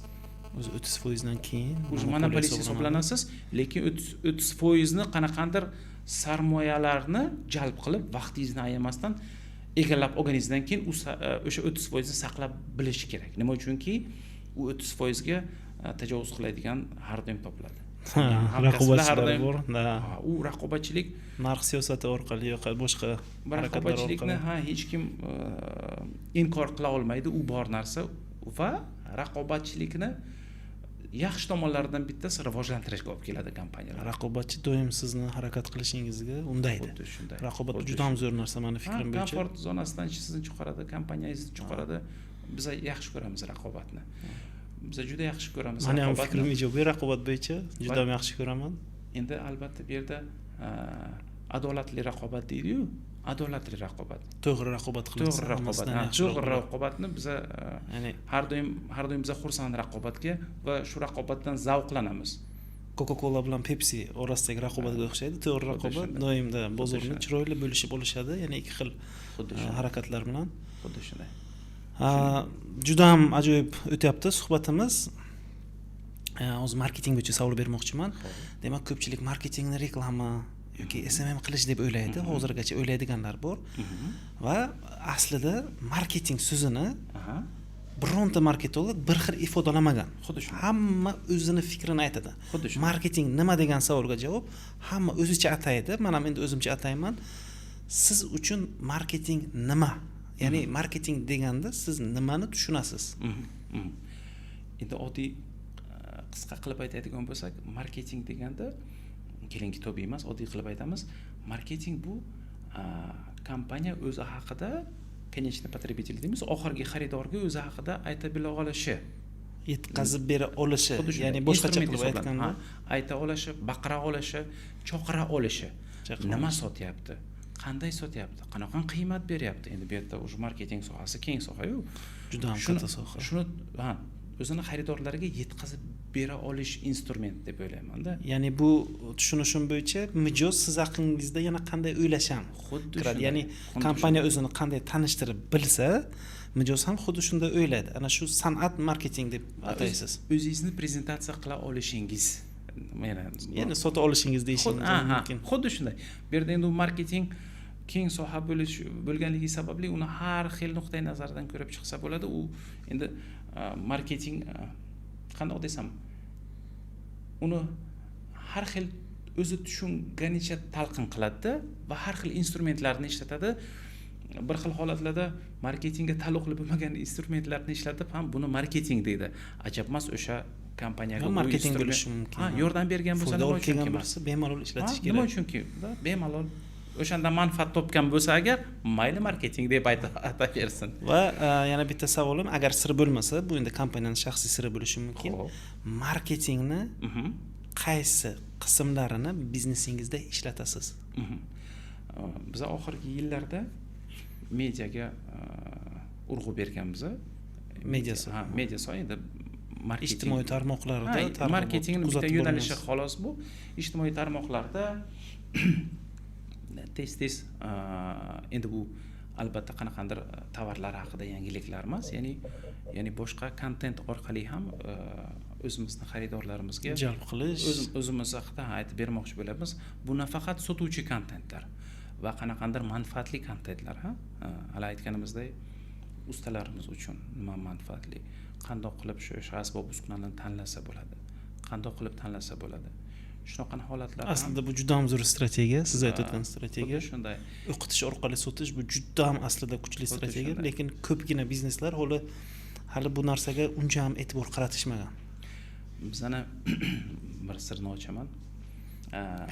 O'zi 30% dan keyin o'sha monopolist hisoblanasiz, lekin 30% ni qanaqandir sarmoyalarni jalb qilib, vaqtingizni ayamasdan egallab olganingizdan keyin o'sha 30% ni saqlab bilish kerak. Nima uchunki, u 30% ga tajovuz qiladigan har doim topiladi. Raqobatchilar bor. U raqobatchilik narx siyosati orqali yoki boshqa raqobatchilikni hech kim inkor qila olmaydi, u bor narsa va raqobatchilikni yaxshi tomonlaridan bittasi rivojlantirishga olib keladi kompaniyalar. Raqobatchi doim sizni harakat qilishingizga undaydi. Raqobat juda ham zo'r narsa meni fikrim bo'yicha. Komfort zonasidan sizni chiqaradi, kompaniyangizni chiqaradi. Biz yaxshi ko'ramiz raqobatni. Biz juda yaxshi ko'ramiz raqobatni. Meni ham fikrim ijobiy raqobat bo'yicha juda ham yaxshi ko'raman. Endi albatta bu yerda adolatli raqobat deydi-yu, adolatli raqobat. To'g'ri raqobat qilamiz. To'g'ri raqobatni biz ya'ni har doim biz xursand raqobatga va shu raqobatdan zavqlanamiz. Coca-Cola bilan Pepsi orasidagi raqobatga o'xshaydi. To'g'ri raqobat doimda bozorni chiroyli bo'lishib olishadi, ya'ni ikki xil harakatlar bilan. Xuddi shunday. Juda ham ajoyib o'tyapti suhbatimiz. O'z marketing bo'yicha savol bermoqchiman. Demak, ko'pchilik marketingni reklama yoki SMM qilish deb o'ylaydi. Hozirgacha o'ylaydiganlar bor. Va aslida marketing so'zini bironta marketolog bir xil ifodalamagan. Hamma o'zini fikrini aytadi. Marketing nima degan savolga javob hamma o'zicha ataydi. Men ham endi o'zimcha atayman. Siz uchun marketing nima? Ya'ni marketing deganda siz nimani tushunasiz? Endi oddiy qisqa qilib aytadigan bo'lsak, marketing deganda keling kitobiy emas, oddiy qilib aytamiz. Marketing bu kompaniya o'zi haqida, konечный потребитель deymiz, oxirgi xaridorga o'zi haqida aytib bila olishi, yetkazib bera olishi, ya'ni boshqacha qilib aytganda ayta olishi, baqira olishi, choqira olishi. Nima sotyapti? Qanday sotyapti? Qanaqa qiymat beryapti? Endi bu yerda o'sha marketing sohasi keng soha-yu. Juda ham katta soha. Shuni o'zini xaridorlarga yetkazib bera olish instrument deb o'ylayman-da. Ya'ni bu tushunishim bo'yicha mijoz siz haqingizda yana qanday o'ylasham xuddi shunday. Ya'ni kompaniya o'zini qanday tanishtirib bilsa, mijoz ham xuddi shunday o'ylaydi. Ana shu san'at marketing deb ataysiz. O'zingizni prezentatsiya qila olishingiz, ya'ni sota olishingiz deyishingiz mumkin. Xuddi shunday. Bu yerda endi marketing keng soha bo'lganligi sababli uni har xil nuqtai nazardan ko'rib chiqsa bo'ladi. U endi marketing qanday desam, uni har xil o'zi tushunganicha talqin qiladi va har xil instrumentlarni ishlatadi. Bir xil holatlarda marketingga taalluqli bo'lmagan instrumentlarni ishlatib ham buni marketing deydi. Ajab emas, o'sha kompaniyaga marketing bo'lishi mumkin. Yordam bergan bo'lsa, nima uchun emas? Bemalol ishlatish kerak. Nima uchunki? Bemalol o'shanda manfaat topgan bo'lsa agar mayli marketing deb aytaversin. Va yana bitta savolim, agar sir bo'lmasa, bu endi kompaniyaning shaxsiy siri bo'lishi mumkin. Marketingni qaysi qismlarini biznesingizda ishlatasiz? Biz oxirgi yillarda mediaga urg'u berganmiz. Media sohasida marketing, ijtimoiy tarmoqlarda marketingning bitta yo'nalishi xolos bu. Ijtimoiy tarmoqlarda tez endi bu albatta qanaqandir tovarlar haqida yangiliklar emas, ya'ni boshqa kontent orqali ham o'zimizni xaridorlarimizga jalb qilish, o'zimiz haqida aytib bermoqchi bo'lamiz. Bu nafaqat sotuvchi kontentlar va qanaqandir manfaatli kontentlar, hali aytganimizdek ustalarimiz uchun nima manfaatli, qandoq qilib shu asbob uskunalarni tanlasa bo'ladi, qandoq qilib tanlasa bo'ladi. Shunaqa holatlar aslida bu juda ham zo'r strategiya, siz aytayotgan strategiya. Shunday o'qitish orqali sotish bu juda ham aslida kuchli strategiya, lekin ko'pgina bizneslar hali bu narsaga uncha ham e'tibor qaratishmagan. Bizani bir sirni ochaman.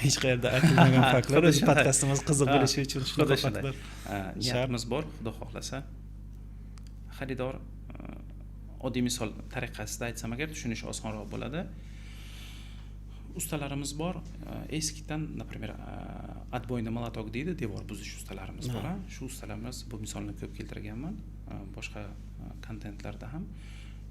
Hech qayerda aytilmagan faktlar, podkastimiz qiziq bo'lishi uchun shunaqa faktlar. Niyatimiz bor, Xudo xohlasa. Xaridor oddiy misol tariqasida aytsam agar tushunish osonroq bo'ladi. Ustalarimiz bor, eskidan, например, отбойный молоток deydi, devor buzish ustalarimiz bor. Shu ustalarimiz, bu misolni ko'p keltirganman, boshqa kontentlarda ham.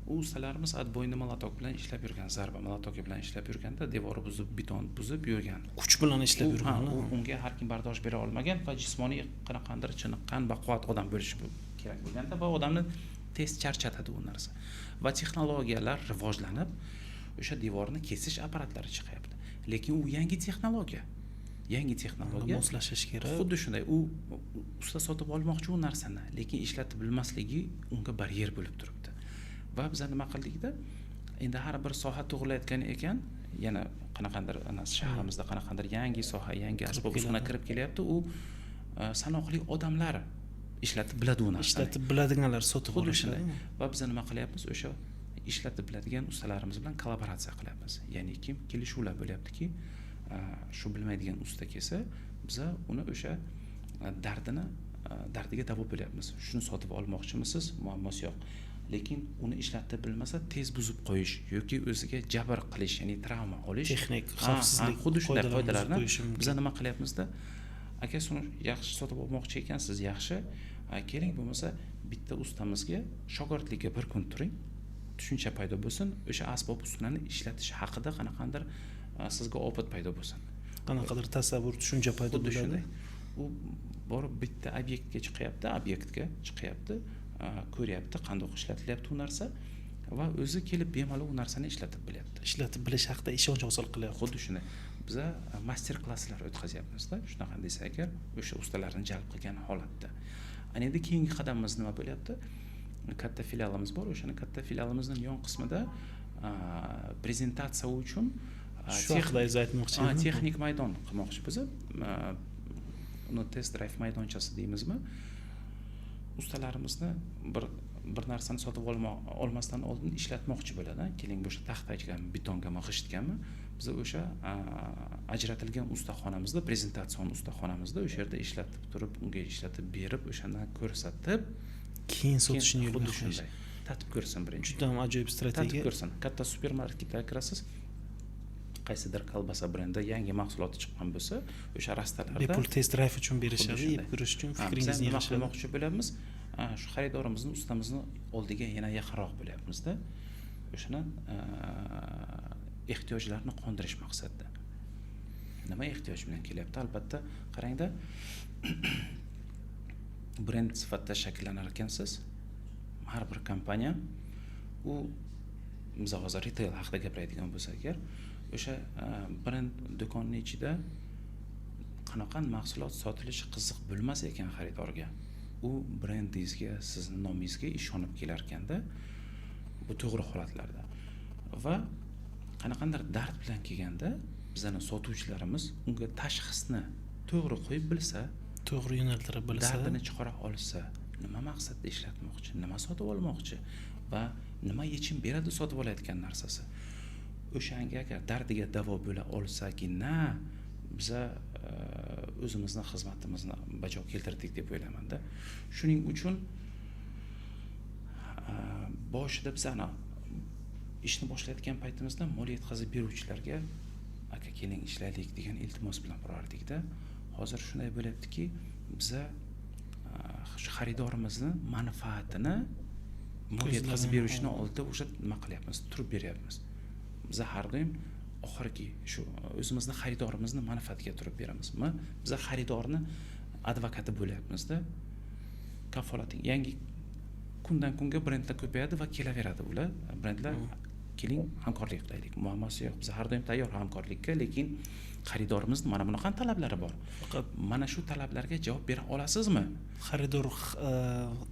U ustalarimiz отбойный молоток bilan ishlab yurgan, zarba molotoki bilan ishlab yurganda devor buzib, beton buzib yurgan. Kuch bilan ishlab yurgan. Unga har kim bardosh bera olmagan va jismoniy qanaqandir chiniqqan, baquvvat odam bo'lishi kerak bo'lganda va odamni tez charchatadi u narsa. Va texnologiyalar rivojlanib, o'sha devorni kesish apparatlari chiqyapti. Lekin u yangi texnologiya. Moslashish kerak. Xuddi shunday, u usta sotib olmoqchi u narsani, lekin ishlatib bilmasligi unga baryer bo'lib turibdi. Va biz nima qildikda, endi har bir soha tug'ilayotgan ekan, yana qanaqandir shahrimizda qanaqandir yangi soha, yangi asbob uskuna kirib kelyapti, u sanoqli odamlar ishlatib biladi u narsani. Ishlatib biladiganlar sotib olishadi. Va biz nima qilyapmiz? O'sha ishlatib biladigan ustalarimiz bilan kollaboratsiya qilyapmiz. Ya'ni kelishuvlar bo'lyaptiki, shu bilmaydigan usta kelsa, biz uni o'sha dardiga davo bo'lyapmiz. Shuni sotib olmoqchimisiz? Muammosi yo'q. Lekin uni ishlatib bilmasa tez buzib qo'yish yoki o'ziga jabr qilish, ya'ni travma olish, texnik xavfsizlik xuddi shunday qoidalarni biz nima qilyapmizda? Aka, shuni yaxshi sotib olmoqchi ekansiz, yaxshi. Keling, bo'lmasa bitta ustamizga shogirdlikka bir kun turing. Tushuncha paydo bo'lsin, o'sha asbob uskunani ishlatish haqida qanaqandir sizga opit paydo bo'lsin. Qanaqadir tasavvur, tushuncha paydo bo'ladi. U borib bitta obyektga chiqyapti, ko'ryapti qanday ishlatilyapti u narsa va o'zi kelib bemalol u narsani ishlatib bilyapti. Ishlatib bilish haqida ishonch hosil qilyapti. Xuddi shuni. Biz master klasslar o'tkazayapmiz-da, shunaqa desa agar, o'sha ustalarni jalb qilgan holatda. Endi keyingi qadamimiz nima bo'lyapti? Katta filialimiz bor, o'shani katta filialimizning yon qismida prezentatsiya uchun texnik maydon qilmoqchimiz. Uni test drive maydonchasi deymizmi? Ustalarimizni bir narsani sotib olmasdan oldin ishlatmoqchi bo'ladi. Keling, o'sha taxtagami, betongami, g'ishtgami, biz o'sha ajratilgan ustaxonamizda, prezentatsion ustaxonamizda o'sha yerda ishlatib turib, unga ishlatib berib, o'shani ko'rsatib, keyin sotishni yo'lga qo'yish. Tatib ko'rsin birinchi. Juda ham ajoyib strategiya. Tatib ko'rsin. Katta supermarketga kirasiz. Qaysidir kolbasa brendi yangi mahsuloti chiqqan bo'lsa, o'sha rastalarda bepul test drive uchun berishadi, yeb ko'rish uchun fikringizni yig'ishadi. Qilmoqchi bo'lamiz. Shu xaridorimizni, ustamizni oldiga yana yaqinroq bo'lyapmiz-da. O'shani ehtiyojlarini qondirish maqsadida. Nima ehtiyoj bilan kelyapti? Albatta, qarangda, brend sifatida shakllanar ekansiz. Har bir kompaniya u biz hozir retail haqida gapiradigan bo'lsak agar, o'sha brend do'konining ichida qanaqa mahsulot sotilishi qiziq bo'lmas ekan xaridorga, u brendingizga, sizning nomingizga ishonib kelar ekanda, bu to'g'ri holatlarda. Va qanaqandir dard bilan kelganda, bizning sotuvchilarimiz unga tashxisni to'g'ri qo'yib bilsa, to'g'ri yo'naltirib bilsa, dardini chiqara olsa, nima maqsadda ishlatmoqchi, nima sotib olmoqchi va nima yechim beradi sotib olayotgan narsasi. O'shanga agar dardiga davo bo'la olsagina, biz o'zimizni xizmatimizni bajo keltirdik deb o'ylaymanda. Shuning uchun boshida biz ana ishni boshlayotgan paytimizda mol yetkazib beruvchilarga aka keling ishlaylik degan iltimos bilan borardikda. Hozir shunday bo'lyaptiki, biza xaridorimizni manfaatini mol yetkazib beruvchining oldida o'sha nima qilyapmiz, turib beryapmiz. Biza har doim oxirgi shu o'zimizni xaridorimizni manfaatiga turib beramiz. Biza xaridorni advokati bo'lyapmizda. Kafolating yangi kundan kunga brendlar ko'payadi va kelaveradi ular. Brendlar keling hamkorlik qilaylik. Muammosi yo'q. Biz har doim tayyor hamkorlikka, lekin xaridorimizning mana bunaqa talablari bor. Faqat mana shu talablarga javob bera olasizmi? Xaridor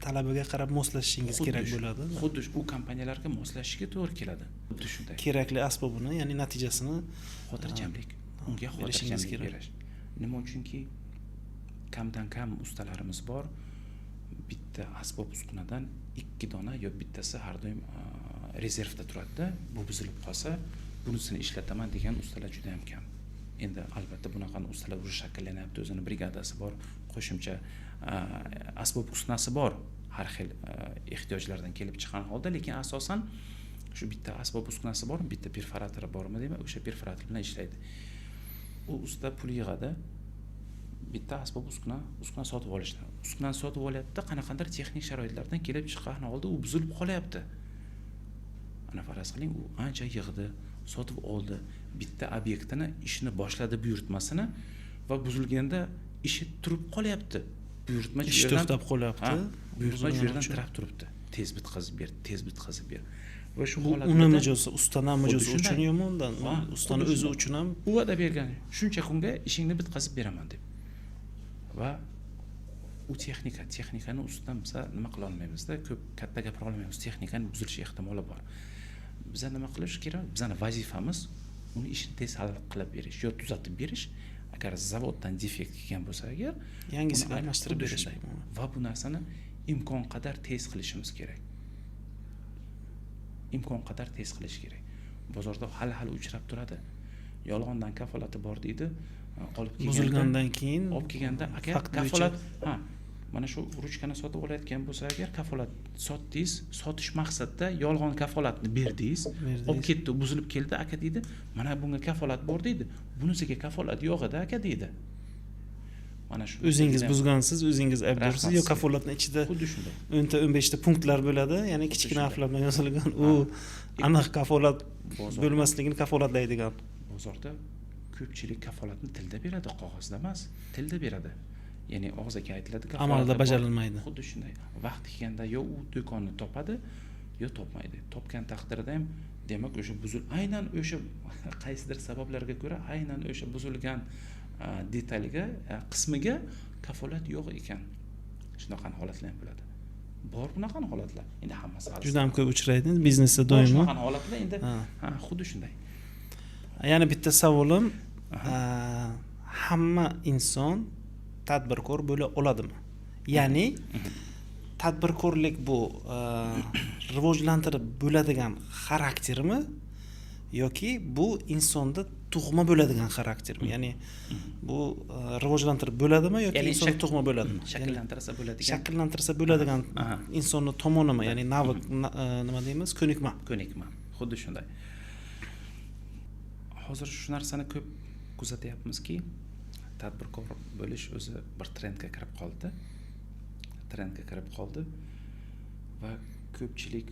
talabiga qarab moslashishingiz kerak bo'ladi. Xuddi u kompaniyalarga moslashishga to'g'ri keladi. Xuddi shunday. Kerakli asbobini, ya'ni natijasini xotirjamlik, unga xotirjamlik berish. Nima uchunki kamdan kam ustalarimiz bor. Bitta asbob uskunadan 2 dona yo bittasi har doim rezervda turadi. Bu buzilib qolsa, bunisini ishlataman degan ustalar juda ham kam. Endi albatta bunaqa ustalar o'zi shakllanyapti, o'zining brigadasi bor, qo'shimcha asbob uskunasi bor. Har xil ehtiyojlardan kelib chiqqan holda, lekin asosan shu bitta asbob uskunasi bor, bitta perforatori bormi deyman, o'sha perforator bilan ishlaydi. U usta pul yig'adi. Bitta asbob uskuna sotib olishdi. Uskunani sotib olyapti, qanaqandir texnik sharoitlardan kelib chiqqan holda u buzilib qolyapti. Ana faraz qiling, u ancha yig'di, sotib oldi, bitta obyektini ishni boshladi buyurtmasini va buzilganda ishi turib qolyapti. Buyurtma ish to'xtab qolyapti. Buyurtma yerdan tirab turibdi. Tez bitkazib ber. Va shu holatda uni mijozi, ustaning mijozi uchun yomondan, ustani o'zi uchun ham u va'da bergan. Shuncha kunga ishingni bitkazib beraman deb. Va u texnikani ustidan biz nima qila olmaymizda, ko'p katta gapira olmaymiz. Texnikaning buzilishi ehtimoli bor. Biz nima qilish kerak? Bizning vazifamiz uni ishni tez hal qilib berish, yo tuzatib berish. Agar zavoddan defekt kelgan bo'lsa agar, yangisiga almashtirib berish va bu narsani imkon qadar tez qilishimiz kerak. Bozorda hali uchrab turadi. Yolg'ondan kafolati bor deydi. Olib kelganda buzilgandan keyin olib kelganda aka kafolat mana shu ruchkani sotib olayotgan bo'lsa agar kafolat sotdingiz, sotish maqsadida yolg'on kafolatni berdingiz, olib ketdi, buzilib keldi, aka deydi, mana bunga kafolat bor deydi, bunisiga kafolat yo'q edi aka deydi. Mana shu o'zingiz buzgansiz, o'zingiz aybdorsiz, yo kafolatning ichida xuddi shunday 10-15 ta punktlar bo'ladi, ya'ni kichkina harflar bilan yozilgan, u aniq kafolat bo'lmasligini kafolatlaydigan. Bozorda ko'pchilik kafolatni tilda beradi, qog'ozda emas, tilda beradi. Ya'ni og'zaki aytiladi, amalda bajarilmaydi. Xuddi shunday. Vaqt kelganda yo u do'konni topadi, yo topmaydi. Topgan taqdirda ham demak o'sha aynan o'sha qaysidir sabablarga ko'ra aynan o'sha buzilgan detalga, qismiga kafolat yo'q ekan. Shunaqa holatlar ham bo'ladi. Bor bunaqa holatlar. Endi hammasi juda ham ko'p uchraydi biznesda doimo. Shunaqa holatlar endi xuddi shunday. Yana bitta savolim, hamma inson tadbirkor bo'la oladimi? Ya'ni tadbirkorlik bu rivojlantirib bo'ladigan xaraktermi yoki bu insonda tug'ma bo'ladigan xaraktermi? Ya'ni bu rivojlantirib bo'ladimi yoki insonda tug'ma bo'ladimi? Shakllantirsa bo'ladigan insonning tomonimi, ya'ni navik nima deymiz? Ko'nikma. Xuddi shunday. Hozir shu narsani ko'p kuzatyapmizki, tadbirkor bo'lish o'zi bir trendga kirib qoldi. Va ko'pchilik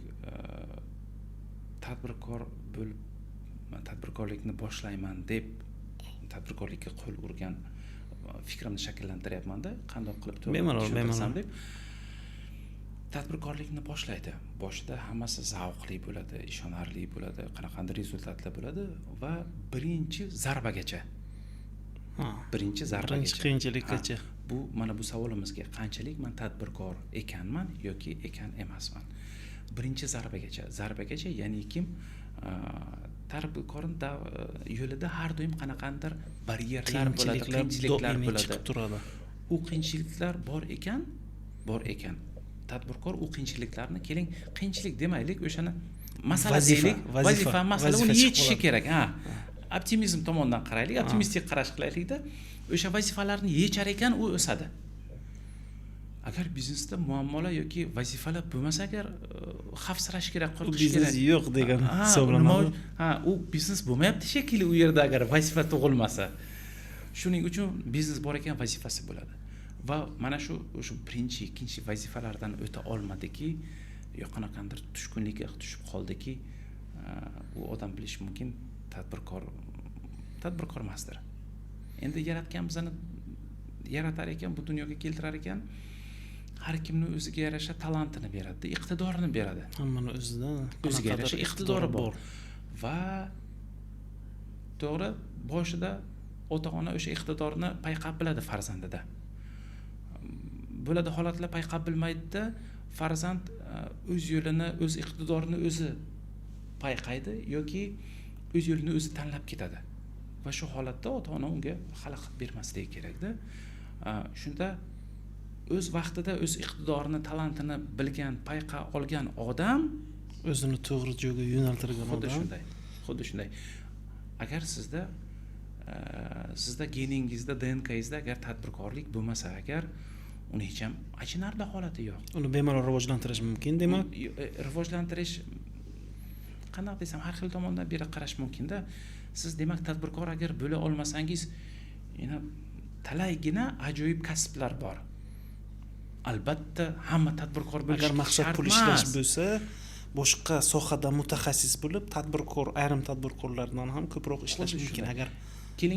tadbirkorlikni boshlayman deb tadbirkorlikka qo'l urgan fikrimni shakllantiryapman-da, qanday qilib tushuntirsam deb. Tadbirkorlikni boshlaydi. Boshida hammasi zavqli bo'ladi, ishonarli bo'ladi, qanaqandir rezultatlar bo'ladi va birinchi zarbagacha. Birinchi qiyinchilikgacha. Bu mana bu savolimizga qanchalik men tadbirkor ekanman yoki ekan emasman. Birinchi zarbagacha, ya'ni kim tadbirkorning yo'lida har doim qanaqandir baryerlar bo'ladi, qiyinchiliklar bo'ladi. U qiyinchiliklar bor ekan. Tadbirkor u qiyinchiliklarni keling, qiyinchilik demaylik, o'shani vazifa uni yechishi kerak. Optimizm tomonidan qaraylik, optimistik qarash qilaylik-da. o'sha vazifalarni yechar ekan, u o'sadi. Agar biznesda muammolar yoki vazifalar bo'lmasa, agar xavfsirash kerak, qo'rqish kerak. Biznes yo'q degan hisoblanadi. U biznes bo'lmayapti shekilli u yerda agar vazifa tug'ilmasa. Shuning uchun biznes bor ekan, vazifasi bo'ladi. Va mana shu birinchi, ikkinchi vazifalardan o'ta olmadiki, yo qanaqandir tushkunlikka tushib qoldiki, u odam bilish mumkin tadbirkor emasdir. Endi yaratgan bizani yaratar ekan, bu dunyoga keltirar ekan, har kimni o'ziga yarasha talantini beradi, iqtidorini beradi. Hammani o'ziga yarasha iqtidori bor. Va to'g'ri, boshida ota-ona o'sha iqtidorni payqab biladi farzandida. Bo'ladi holatlar payqab bilmaydi-da, farzand o'z yo'lini, o'z iqtidorini o'zi payqaydi yoki o'z yo'lini o'zi tanlab ketadi. Va shu holatda ota-ona unga xalaqit bermasligi kerak-da. Shunda o'z vaqtida o'z iqtidorini, talantini bilgan, payqa olgan odam o'zini to'g'ri yo'lga yo'naltirgan odam. Xuddi shunday. Agar sizda geningizda, DNKingizda agar tadbirkorlik bo'lmasa, agar uni hech ham achinarli holati yo'q. Uni bemalol rivojlantirish mumkin, demak. Rivojlantirish qanday desam, har xil tomondan beri qarash mumkin-da. Siz demak tadbirkor agar bo'la olmasangiz, yana talaygina ajoyib kasblar bor. Albatta hamma tadbirkor bo'lishi agar maqsad pul ishlash bo'lsa, boshqa sohada mutaxassis bo'lib, ayrim tadbirkorlardan ham ko'proq ishlash mumkin agar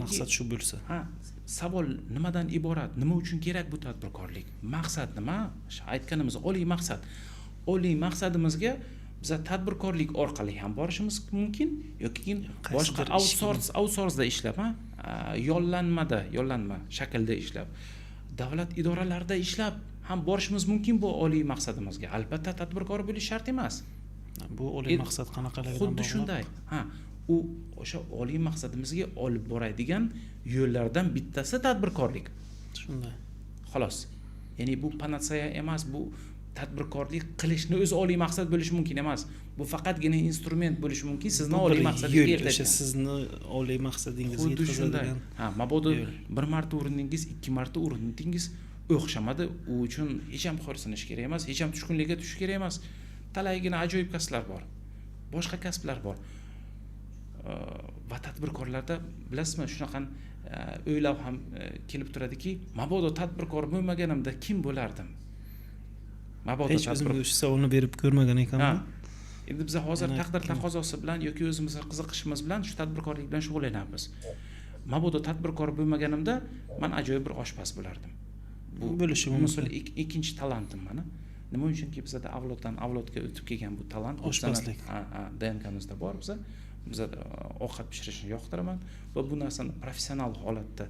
maqsad shu bo'lsa. Savol nimadan iborat? Nima uchun kerak bu tadbirkorlik? Maqsad nima? Aytganimiz oliy maqsad. Oliy maqsadimizga biz tadbirkorlik orqali ham borishimiz mumkin yoki boshqa outsourceda ishlab, yollanma shaklda ishlab, davlat idoralarida ishlab ham borishimiz mumkin bu oliy maqsadimizga. Albatta tadbirkor bo'lish shart emas. Bu oliy maqsad qanaqaligini xuddi shunday. U o'sha oliy maqsadimizga olib boradigan yo'llardan bittasi tadbirkorlik. Shunday. Xolos. Ya'ni bu panatseya emas, bu tadbirkorlik qilishni o'zi oliy maqsad bo'lishi mumkin emas. Bu faqatgina instrument bo'lishi mumkin sizni oliy maqsadingizga yetkazadigan. Sizni oliy maqsadingizga yetkazadigan. Mabodo bir marta urindingiz, ikki marta urindingiz, o'xshamadi. U uchun hech ham xo'rsinish kerak emas, hech ham tushkunlikka tushish kerak emas. Talaygina ajoyib kasblar bor. Boshqa kasblar bor. Va tadbirkorlarda bilasizmi, shunaqa o'ylab ham kelib turadiki, mabodo tadbirkor bo'lmaganimda kim bo'lardim? Mabodo hech o'zimga shu savolni berib ko'rmagan ekanman. Endi biz hozir taqdir taqozosi bilan yoki o'zimizga qiziqishimiz bilan shu tadbirkorlik bilan shug'ullanamiz. Mabodo tadbirkor bo'lmaganimda men ajoyib bir oshpaz bo'lardim. Bu bo'lishi mumkin. Ikkinchi talantim mana. Nima uchunki bizda avloddan avlodga o'tib kelgan bu talant, oshpazlik. DNKmizda bor bizda. Biz ovqat pishirishni yoqtiraman va bu narsani professional holatda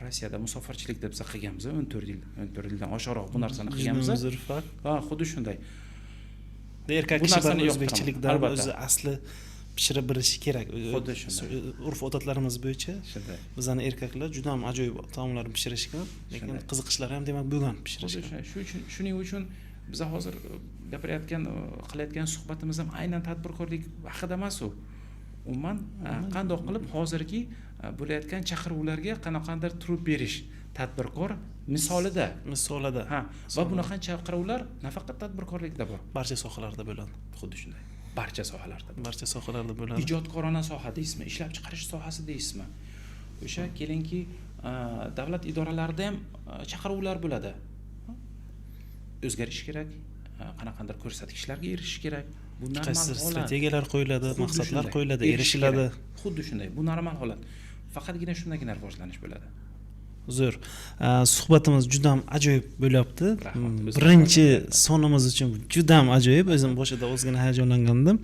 Rossiyada musofirchilikda biz qilganmiz. 14 yildan oshiqroq bu narsani qilganmiz. Xuddi shunday. Erkak kishi o'zbekchilikda o'zi asli pishirib bilishi kerak. Xuddi shunday. Urf-odatlarimiz bo'yicha bizning erkaklar juda ham ajoyib taomlar pishirishgan, lekin qiziqishlari ham demak bo'lgan pishirishga. Shuning uchun biz hozir qilayotgan suhbatimiz ham aynan tadbirkorlik haqida emas u. Umuman qandoq qilib hozirgi bo'layotgan chaqiruvlarga qanaqandir turib berish tadbirkor misolida. Va bunaqa chaqiruvlar nafaqat tadbirkorlikda bor, barcha sohalarda bo'ladi. Xuddi shunday. Barcha sohalarda bo'ladi. Ijodkorona soha deysizmi, ishlab chiqarish sohasi deysizmi? O'sha kelinki davlat idoralarida ham chaqiruvlar bo'ladi. O'zgarish kerak, qanaqandir ko'rsatkichlarga erishish kerak. Bu normal holat. Strategiyalar qo'yiladi, maqsadlar qo'yiladi, erishiladi. Xuddi shunday. Bu normal holat. Faqatgina shundagina rivojlanish bo'ladi. Zo'r. Suhbatimiz juda ham ajoyib bo'lyapti. Birinchi sonimiz uchun juda ham ajoyib. O'zim boshida ozgina hayajonlangandim.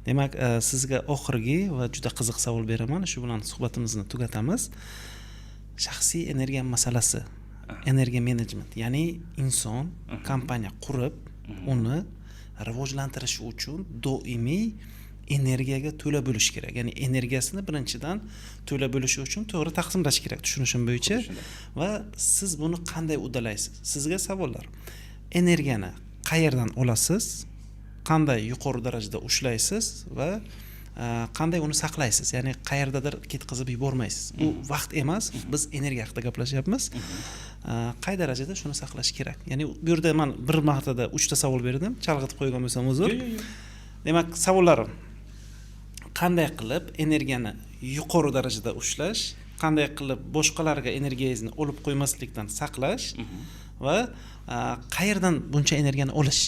Demak, sizga oxirgi va juda qiziq savol beraman. Shu bilan suhbatimizni tugatamiz. Shaxsiy energiya masalasi. Energiya menejment, ya'ni inson kompaniya qurib, uni rivojlantirish uchun doimiy energiyaga to'la bo'lish kerak. Ya'ni energiyasini birinchidan to'la bo'lishi uchun to'g'ri taqsimlash kerak, tushunishim bo'yicha. Va siz buni qanday uddalaysiz? Sizga savollar. Energiyani qayerdan olasiz? Qanday yuqori darajada ushlaysiz va qanday uni saqlaysiz, ya'ni qayerdadir ketkazib yubormaysiz. Bu vaqt emas, biz energiya haqida gaplashyapmiz. Qay darajada shuni saqlash kerak? Ya'ni bu yerda men bir martada 3 ta savol berdim, chalg'itib qo'ygan bo'lsam uzr. Demak, savollarim: qanday qilib energiyani yuqori darajada ushlash, qanday qilib boshqalarga energiyangizni olib qo'ymaslikdan saqlash va qayerdan buncha energiyani olish?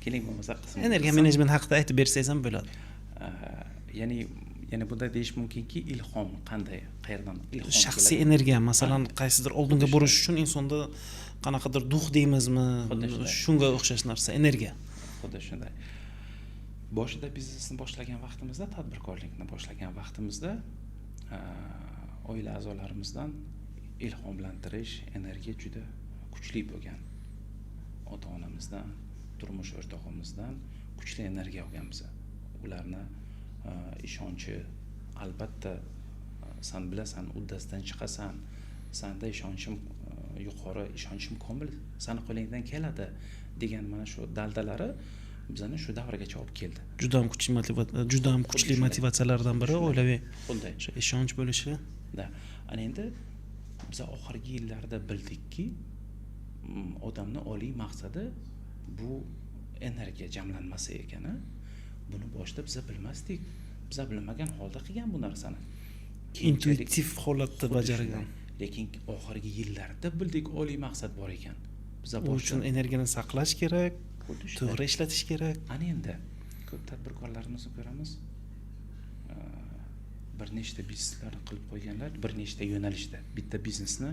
Keling bo'lmasa qism. Energiya menejmenti haqida aytib bersangiz ham bo'ladi. Ya'ni bunday deyish mumkinki, ilhom qanday, qayerdan ilhom? Shaxsiy energiya, masalan, qaysidir oldinga borish uchun insonda qanaqadir duh deymizmi, shunga o'xshash narsa energiya. Xuddi shunday. Boshida biznesni boshlagan vaqtimizda, tadbirkorlikni boshlagan vaqtimizda oila a'zolarimizdan ilhomlantirish energiya juda kuchli bo'lgan. Ota-onamizdan, turmush o'rtog'imizdan kuchli energiya olganmiz. Ularni ishonchi, albatta sen bilasan, uddasidan chiqasan, senda ishonchim yuqori, ishonchim komil, seni qo'lingdan keladi degan mana shu daldalari bizani shu davrgacha olib keldi. Juda ham kuchli motivatsiyalardan biri oilaviy o'sha ishonch bo'lishi. Ana endi biz oxirgi yillarda bildikki, odamning oliy maqsadi bu energiya jamlanmasi ekan. Buni boshida biz bilmasdik. Biz bilmagan holda qilgan bu narsani. Intuitiv holatda bajargan. Lekin oxirgi yillarda bildik oliy maqsad bor ekan. Biz bu uchun energiyani saqlash kerak, to'g'ri ishlatish kerak. Ana endi ko'p tadbirkorlarimizni ko'ramiz. Bir nechta bizneslarni qilib qo'yganlar, bir nechta yo'nalishda. Bitta biznesni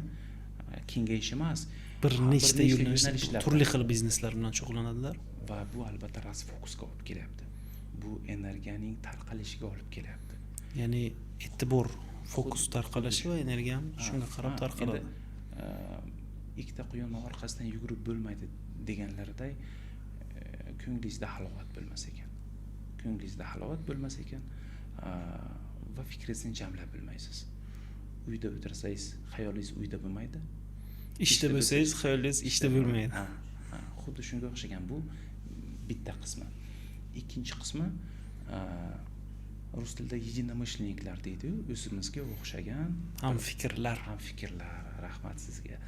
kengayish emas, bir nechta yo'nalishlar, turli xil bizneslar bilan shug'ullanadilar va bu albatta rasfokusga olib kelyapti. Bu energiyaning tarqalishiga olib kelyapti. Ya'ni e'tibor, fokus tarqalishi va energiya ham shunga qarab tarqaladi. Ikkita quyonni orqasidan yugurib bo'lmaydi deganlarday ko'nglingizda halovat bo'lmas ekan. Ko'nglingizda halovat bo'lmas ekan va fikringizni jamlab bilmaysiz. Uyda o'tirsangiz, xayolingiz uyda bo'lmaydi. Ishda bo'lsangiz, xayolingiz ishda bo'lmaydi. Xuddi shunga o'xshagan bu bitta qismi. Ikkinchi qismi rus tilida единомышленникlar deydi, o'zimizga o'xshagan hamfikrlar, rahmat sizga.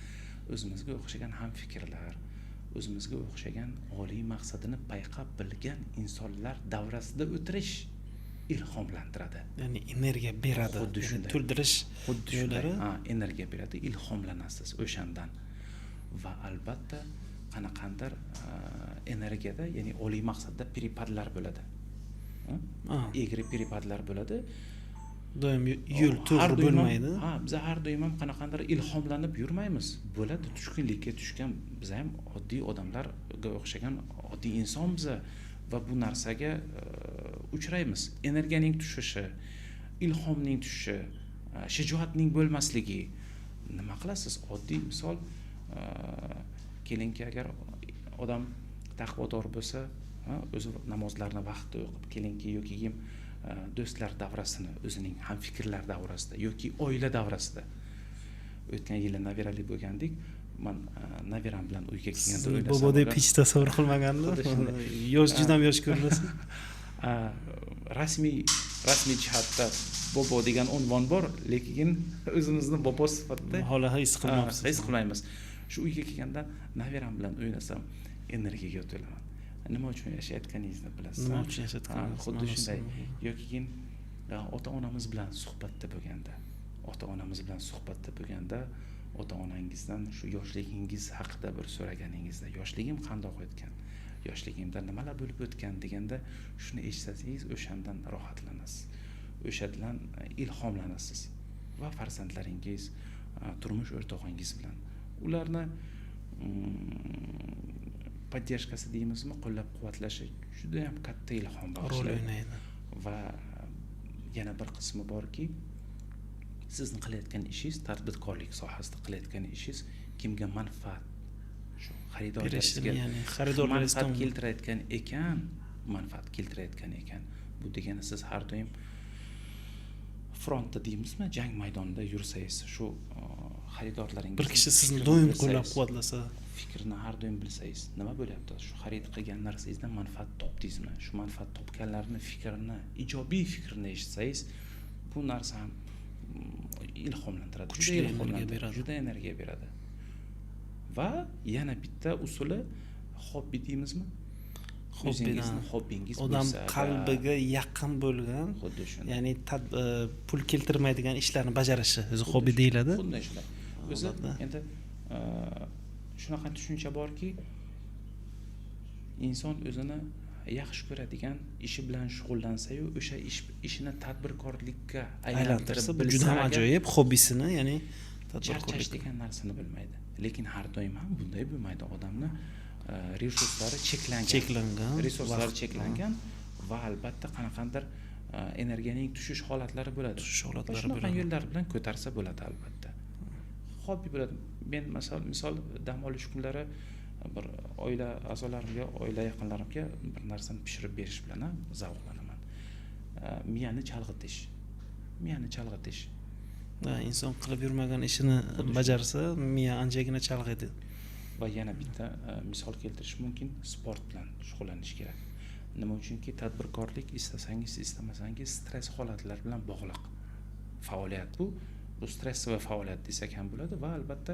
O'zimizga o'xshagan hamfikrlar, o'zimizga o'xshagan oliy maqsadini payqab bilgan insonlar davrasida o'tirish ilhomlantiradi. Ya'ni energiya beradi, to'ldirish yo'llari energiya beradi, ilhomlanasiz o'shandan. Va albatta qanaqandir energiyada, ya'ni oliy maqsadda peripadlar bo'ladi. Egri peripadlar bo'ladi. Doim yo'l to'g'ri bo'lmaydi. Biz har doim ham qanaqandir ilhomlanib yurmaymiz. Bo'ladi, tushkunlikka tushgan biz ham oddiy odamlarga o'xshagan oddiy insonmiz va bu narsaga uchraymiz. Energiyaning tushishi, ilhomning tushishi, shijoatning bo'lmasligi. Nima qilasiz? Oddiy misol, kelinki agar odam taqvodor bo'lsa, o'zi namozlarni vaqtida o'qib, kelinki yoki do'stlar davrasini, o'zining hamfikrlar davrasida yoki oila davrasida. O'tgan yili nabirali bo'lgandik. Men nabiram bilan uyga kelganda o'ylasam, bobo deb hech tasavvur qilmagandim. Yosh, juda ham yosh ko'rinasiz. Rasmiy jihatda bobo degan unvon bor, lekin o'zimizni bobo sifatida hali his qilmaymiz. His qilmaymiz. Shu uyga kelganda nabiram bilan o'ynasam, energiyaga to'laman. Nima uchun yashayotganingizni bilasiz. Nima uchun yashayotganingizni. Xuddi shunday. Yoki ota-onamiz bilan suhbatda bo'lganda, ota-onangizdan shu yoshligingiz haqida bir so'raganingizda, yoshligim qandoq o'tgan, yoshligimda nimalar bo'lib o'tgan deganda, shuni eshitsangiz, o'shandan rohatlanasiz. O'shadan ilhomlanasiz va farzandlaringiz, turmush o'rtog'ingiz bilan ularni поддержкасы deymizmi, qo'llab-quvvatlashi juda ham katta ilhom bag'ishlaydi. Va yana bir qismi borki, sizni qilayotgan ishingiz, tadbirkorlik sohasida qilayotgan ishingiz kimga manfaat, shu xaridorlaringizga manfaat keltirayotgan ekan, bu degani siz har doim frontda deymizmi, jang maydonida yursangiz, shu xaridorlaringiz bir kishi sizni doim qo'llab-quvvatlasa, fikrni har doim bilsangiz, nima bo'lyapti? Shu xarid qilgan narsangizdan manfaat topdingizmi? Shu manfaat topganlarni fikrini, ijobiy fikrini eshitsangiz, bu narsa ham ilhomlantiradi, juda energiya beradi. Va yana bitta usuli hobbi deymizmi? O'zingizni hobbingiz odam qalbiga yaqin bo'lgan, xuddi shunday. ya'ni pul keltirmaydigan ishlarni bajarishi o'zi hobbi deyiladi. Xuddi shunday. O'zi endi shunaqa tushuncha borki, inson o'zini yaxshi ko'radigan ishi bilan shug'ullansa-yu, o'sha ishini tadbirkorlikka aylantirsa, bu juda ham ajoyib hobbisini, ya'ni tadbirkorlik degan narsani bilmaydi. Lekin har doim ham bunday bo'lmaydi. Odamni resurslari cheklangan va albatta qanaqandir energiyaning tushish holatlari bo'ladi. Shunaqa yo'llar bilan ko'tarsa bo'ladi albatta. Hobbi bo'ladi. Men misol dam olish kunlari bir oila a'zolarimga, oila yaqinlarimga bir narsani pishirib berish bilan zavqlanaman. Miyani chalg'itish. Inson qilib yurmagan ishini bajarsa, miya anchagina chalg'iydi. Va yana bitta misol keltirish mumkin, sport bilan shug'ullanish kerak. Nima uchunki tadbirkorlik istasangiz, istamasangiz stress holatlari bilan bog'liq faoliyat bu. Bu stress va faoliyat desak ham bo'ladi va albatta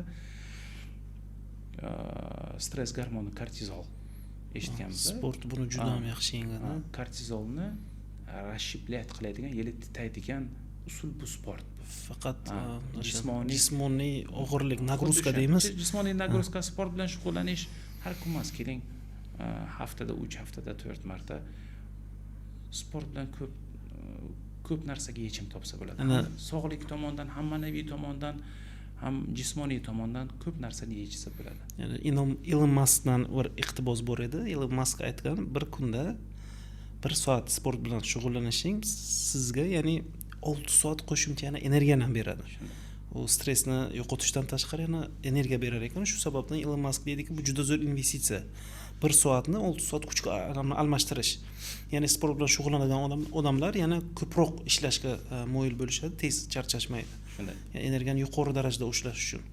stress gormoni kortizol eshitganmiz. Sport buni juda ham yaxshi yengadi. Kortizolni расщеплять qiladigan, yeli titaydigan usul bu sport. Faqat jismoniy og'irlik, nagruzka deymiz. Jismoniy nagruzka, sport bilan shug'ullanish har kun emas, keling haftada 3 haftada 4 marta sport bilan ko'p narsaga yechim topsa bo'ladi. Sog'lik tomondan, ham ma'naviy tomondan, ham jismoniy tomondan ko'p narsani yechsa bo'ladi. Ya'ni Elon Muskdan bir iqtibos bor edi. Elon Musk aytgan, bir kunda 1 soat sport bilan shug'ullanishing sizga, ya'ni 6 soat qo'shimcha yana energiyani beradi. U stressni yo'qotishdan tashqari yana energiya berar ekan. Shu sababdan Elon Musk deydiki, bu juda zo'r investitsiya. 1 soatni 6 soat kuchga almashtirish. Ya'ni sport bilan shug'ullanadigan odamlar yana ko'proq ishlashga moyil bo'lishadi, tez charchashmaydi. Shunday. Ya'ni energiyani yuqori darajada ushlash uchun.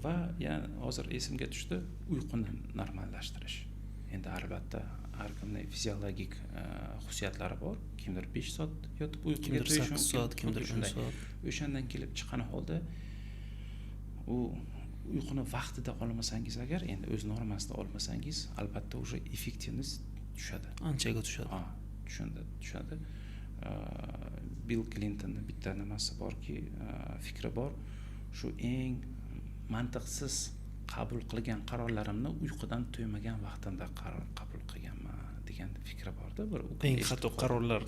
Va yana hozir esimga tushdi, uyquni normallashtirish. Endi albatta har kimning fiziologik xususiyatlari bor. Kimdir 5 soat yotib uyquga to'yishi mumkin, 8 soat, kimdir 10 soat. O'shandan kelib chiqqan holda u uyquni vaqtida olmasangiz agar, endi o'z normasida olmasangiz, albatta o'sha effektivность tushadi. Anchaga tushadi. Tushadi. Bill Clintonning bitta nimasi borki, fikri bor. Shu eng mantiqsiz qabul qilgan qarorlarimni uyqudan to'ymagan vaqtimda qabul qilganman degan fikri borda. Bir eng xato qarorlar.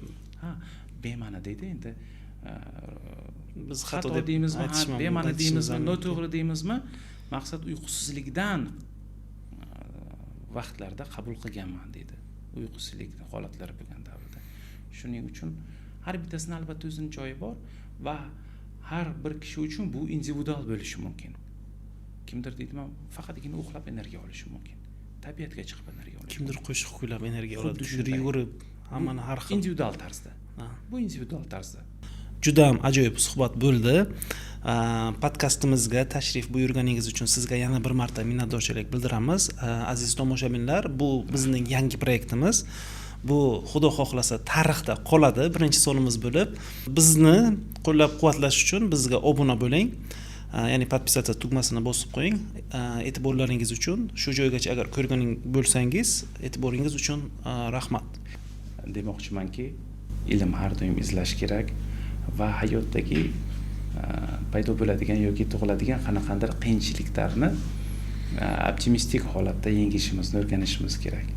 Bema'ni deydi endi. Biz xato deymizmi, bema'ni deymizmi, noto'g'ri deymizmi? Maqsad uyqusizlikdan vaqtlarda qabul qilganman deydi. Uyqusizlik holatlari bo'lgan davrda. Shuning uchun har bittasini albatta o'zining joyi bor va har bir kishi uchun bu individual bo'lishi mumkin. Kimdir deydi, men faqatgina uxlab energiya olishim mumkin. Tabiatga chiqib energiya olishim. Kimdir qo'shiq kuylab energiya oladi, kimdir yugurib, hammani har xil. Individual tarzda. Bu individual tarzda. Juda ham ajoyib suhbat bo'ldi. Podkastimizga tashrif buyurganingiz uchun sizga yana bir marta minnatdorchilik bildiramiz. Aziz tomoshabinlar, bu bizning yangi proyektimiz. Bu xudo xohlasa tarixda qoladi, birinchi sonimiz bo'lib. Bizni qo'llab-quvvatlash uchun bizga obuna bo'ling. Ya'ni podpisatsiya tugmasini bosib qo'ying. E'tiborlaringiz uchun, shu joygacha agar ko'rganing bo'lsangiz, e'tiboringiz uchun rahmat. Demoqchimanki, ilm har doim izlash kerak va hayotdagi paydo bo'ladigan yoki tug'iladigan qanaqandir qiyinchiliklarni optimistik holatda yengishimizni o'rganishimiz kerak.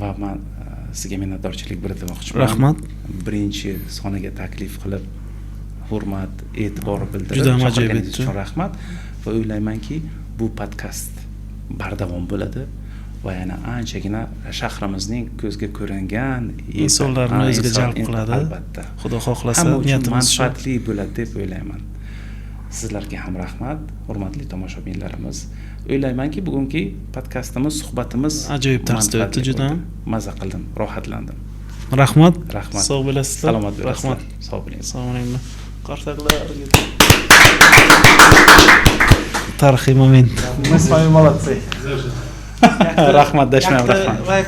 Va men sizga minnatdorchilik bildirmoqchiman. Rahmat. Birinchi soniga taklif qilib, hurmat, e'tibor bildirib, juda ham ajoyib uchun rahmat va o'ylaymanki, bu podkast bardavom bo'ladi va yana anchagina shahrimizning ko'zga ko'ringan insonlarni o'ziga jalb qiladi. Albatta. Xudo xohlasa niyatimiz shu. Manfaatli bo'ladi deb o'ylayman. Sizlarga ham rahmat, hurmatli tomoshabinlarimiz. O'ylaymanki, bugungi podkastimiz, suhbatimiz ajoyib tarzda o'tdi, juda ham maza qildim, rohatlandim. Rahmat. Rahmat. Sog' bo'lasizlar. Salomat bo'lasizlar. Rahmat. Sog' bo'ling. Assalomu alaykum. Qarsaklar. tarixiy moment. Мы с вами молодцы. Rahmat Dashman, rahmat.